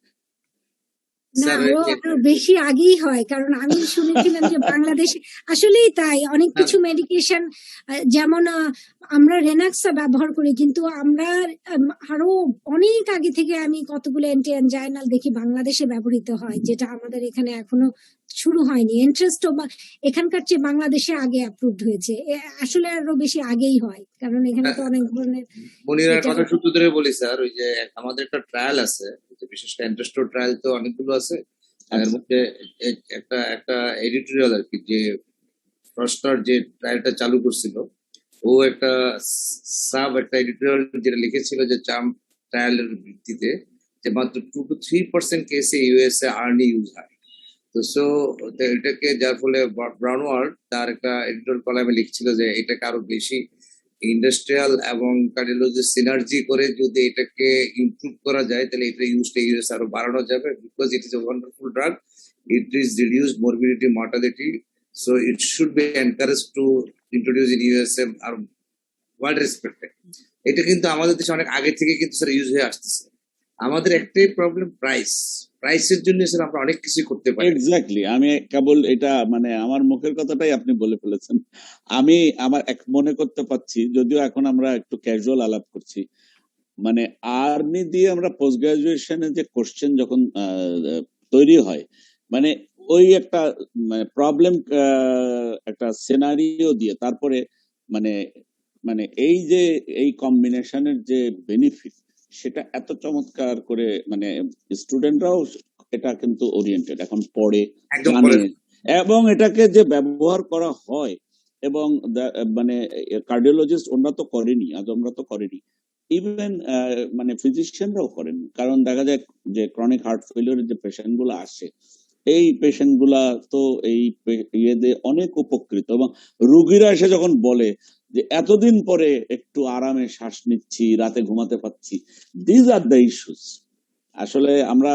Speaker 1: না, আরো বেশি আগেই হয়, কারণ আমি শুনেছিলাম যে বাংলাদেশে আসলেই তাই, অনেক কিছু মেডিকেশন যেমন আমরা রেনাক্সা ব্যবহার করি, কিন্তু আমরা আরো অনেক আগে থেকে আমি কতগুলো অ্যান্টি অ্যানজাইনাল দেখি বাংলাদেশে ব্যবহৃত হয়, যেটা আমাদের এখানে এখনো শুরু হয়নি। ইন্টারেস্ট এখানকার চেয়ে বাংলাদেশে আগে অ্যাপ্রুভড হয়েছে, আসলে আরো বেশি আগেই হয়, কারণ এখানে তো অনেক ধরনের।
Speaker 8: মনিরার কথা সূত্র ধরে বলি স্যার, ওই যে আমাদের একটা ট্রায়াল আছে, বিশেষ করে অ্যান্ট্রেস্টো ট্রায়াল তো অনেকগুলো আছে, এর মধ্যে একটা এডিটোরিয়াল আর কি, যে ফার্স্টার যে ট্রায়ালটা চালু করছিল ও একটা একটা এডিটোরিয়াল যেটা লিখেছিল যে চার্ম ট্রায়ালের ভিত্তিতে যে মাত্র 2 to 3% কেসে ইউএসএ আর্নি ইউজ হয়। তো এটাকে যার ফলে ব্রাউনওয়ার্ড তার একটা এডিটোরিয়াল কলামে লিখছিল যে এটাকে আরো বেশি ইন্ডাস্ট্রিয়াল এবং কার্ডিওলজি সিনার্জি করে যদি এটাকে ইমপ্রুভ করা যায়, তাহলে এটা ইউজটা ইউএস আরো বাড়ানো যাবে, because it is a wonderful drug, it is reduce morbidity, mortality, so it should be encourage to introduce in USA আর ওয়ার্ল্ড রেসপেক্টেড। এটা কিন্তু আমাদের দেশে অনেক আগে থেকে কিন্তু স্যার ইউজ হয়ে আসতেছে। আমাদের একটাই প্রবলেম, প্রাইসের জন্য স্যার আমরা অনেক কিছু করতে পারি।
Speaker 9: এক্স্যাক্টলি, আমি কেবল এটা মানে আমার মুখের কথাটাই আপনি বলে ফেলেছেন। আমি আমার মনে করতে পারছি, যদিও এখন আমরা একটু ক্যাজুয়াল আলাপ করছি, মানে আর্নি দিয়ে আমরা পোস্ট গ্রাজুয়েশনে যে কোশ্চেন যখন তৈরি হয়, মানে ওই একটা প্রবলেম একটা সিনারিও দিয়ে তারপরে মানে এই যে এই কম্বিনেশনের যে বেনিফিট, সেটা এত চমৎকার করে মানে স্টুডেন্টরাও এটা কিন্তু ওরিয়েন্টেড এখন পড়ে জানে, এবং এটাকে যে ব্যবহার করা হয়, এবং মানে কার্ডিওলজিস্ট ওনারা তো করেনি, আজ আমরা তো করেনি, ইভেন মানে ফিজিশিয়ানরাও করেন। কারণ দেখা যায় যে ক্রনিক হার্ট ফেলিওরের যে পেশেন্ট গুলো আসে, এই পেশেন্ট গুলা তো এই ইয়েতে অনেক উপকৃত, এবং রুগীরা এসে যখন বলে যে এতদিন পরে একটু আরামে শ্বাস নিচ্ছি, রাতে ঘুমাতে পারছি, দিজ আর দ্য ইস্যুস। আসলে আমরা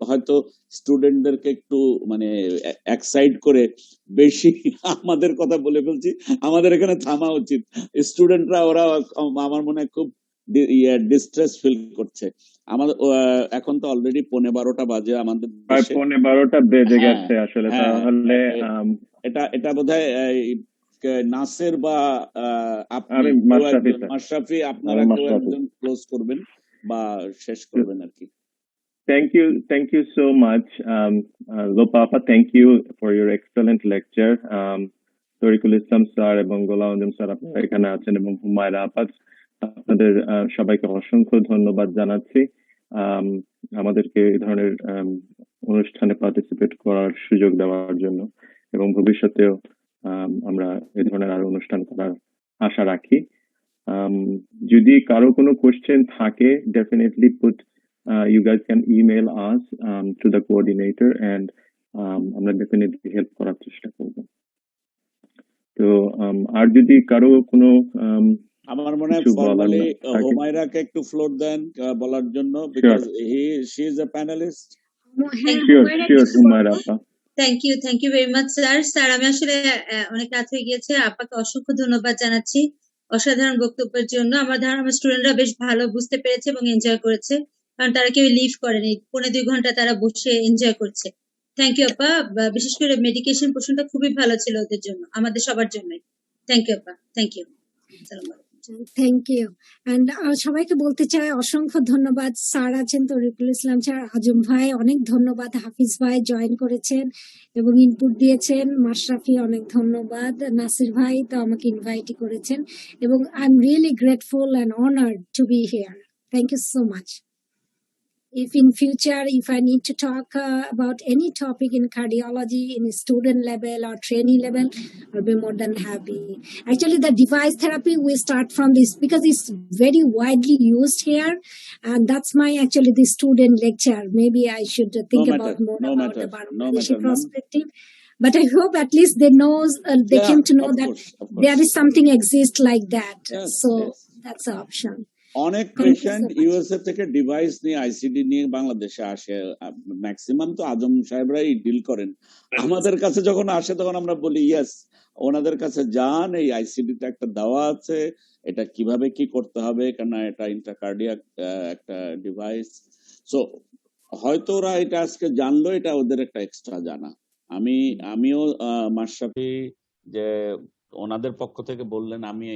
Speaker 9: হয়তো স্টুডেন্টদেরকে একটু মানে এক্সাইট করে বেশি আমাদের কথা বলে ফেলছি, আমাদের এখানে থামা উচিত। স্টুডেন্টরা ওরা আমার মনে হয় খুব ডিস্ট্রেস ফিল করছে। আমাদের এখন তো অলরেডি 11:15 বাজে, আমাদের
Speaker 4: 11:15 বেজে গেছে আসলে। তাহলে
Speaker 9: এটা বোধহয় নাসের বা আপনি মাশরাফি, আপনারা একজন ক্লোজ করবেন বা শেষ করবেন আর কি।
Speaker 4: Thank you so much, Lopapa. Thank you for your excellent lecture. Tariqul Islam sir এবং গোলাম স্যার আপনারা এখানে আছেন, এবং হুমায়রা আপা, আপনাদের সবাইকে অসংখ্য ধন্যবাদ জানাচ্ছি আমাদেরকে এই ধরনের অনুষ্ঠানে পার্টিসিপেট করার সুযোগ দেওয়ার জন্য, এবং ভবিষ্যতেও আমরা এই ধরনের আরো অনুষ্ঠান করার আশা রাখি। যদি কারো কোনো কোশ্চেন থাকে, definitely put you guys can email us to the coordinator, and আমরা ডেফিনেটলি হেল্প করার চেষ্টা করব। তো আর যদি কারো কোনো
Speaker 9: আমার মনে হয় ফর্মালি হুমায়রাকে একটু ফ্লোর দেন বলার জন্য, because she is a panelist.
Speaker 4: Sure, Humaira আপা।
Speaker 3: Thank you very much sir. আমি আসলে অনেক রাত হয়ে গিয়েছে, আপাকে অসংখ্য ধন্যবাদ জানাচ্ছি অসাধারণ বক্তব্যের জন্য। আমার ধারণা আমার স্টুডেন্টরা বেশ ভালো বুঝতে পেরেছে এবং এনজয় করেছে, কারণ তারা কেউ লিভ করেনি, 1.5-2 ঘন্টা তারা বসে এনজয় করছে। থ্যাংক ইউ আপা, বিশেষ করে মেডিকেশন পোর্শনটা খুবই ভালো ছিল ওদের জন্য, আমাদের সবার জন্য। থ্যাংক ইউ আপা, thank you.
Speaker 1: Thank you. And সবাইকে বলতে চাই অসংখ্য ধন্যবাদ। স্যার আছেন তরিকুল ইসলাম স্যার, আজম ভাই অনেক ধন্যবাদ, হাফিজ ভাই জয়েন করেছেন এবং ইনপুট দিয়েছেন, মাশরাফি অনেক ধন্যবাদ, নাসির ভাই তো আমাকে ইনভাইটই করেছেন, এবং I am really grateful and honoured to be here. Thank you so much. If in future, if I need to talk about any topic in cardiology in a student level or trainee level, I'll be more than happy. Actually, the device therapy, we start from this because it's very widely used here. And that's my, actually, the student lecture. Maybe I should think about more about the Bangladeshi perspective. But I hope at least they came to know that there is something exists like that. So that's the option.
Speaker 9: অনেক patient USA থেকে device নিয়ে ICD নিয়ে বাংলাদেশে আসে, maximum তো আজম সাহেবরাই deal করেন। আমাদের কাছে যখন আসে তখন আমরা বলি ইয়েস, ওনাদের কাছে যান, এই আইসিডিতে একটা দেওয়া আছে, এটা কিভাবে কি করতে হবে, কেন এটা ইন্ট্রাকার্ডিয়াক একটা ডিভাইস। সো হয়তো ওরা এটা আজকে জানলো, এটা ওদের একটা এক্সট্রা জানা। আমিও মাশরাফি যে ওনাদের পক্ষ থেকে বললেন, আমি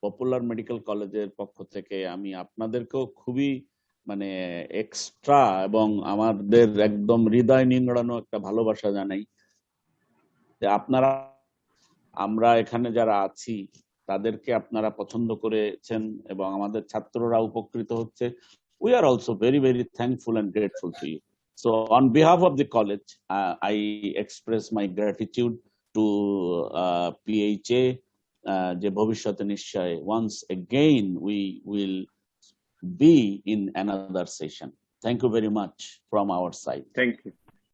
Speaker 9: পপুলার মেডিকেল কলেজের পক্ষ থেকে আমি আপনাদেরকেও খুবই মানে এক্সট্রা এবং আমাদের একদম হৃদয় নিংড়ানো একটা ভালোবাসা জানাই যে আপনারা, আমরা এখানে যারা আছি তাদেরকে আপনারা পছন্দ করেছেন এবং আমাদের ছাত্ররা উপকৃত হচ্ছে। We are also very, very thankful and grateful to you. So on behalf of the college, I express my gratitude to PHA, যে ভবিষ্যতে নিশ্চয় once again we will be in another session. Thank you very much from our side.
Speaker 4: Thank you.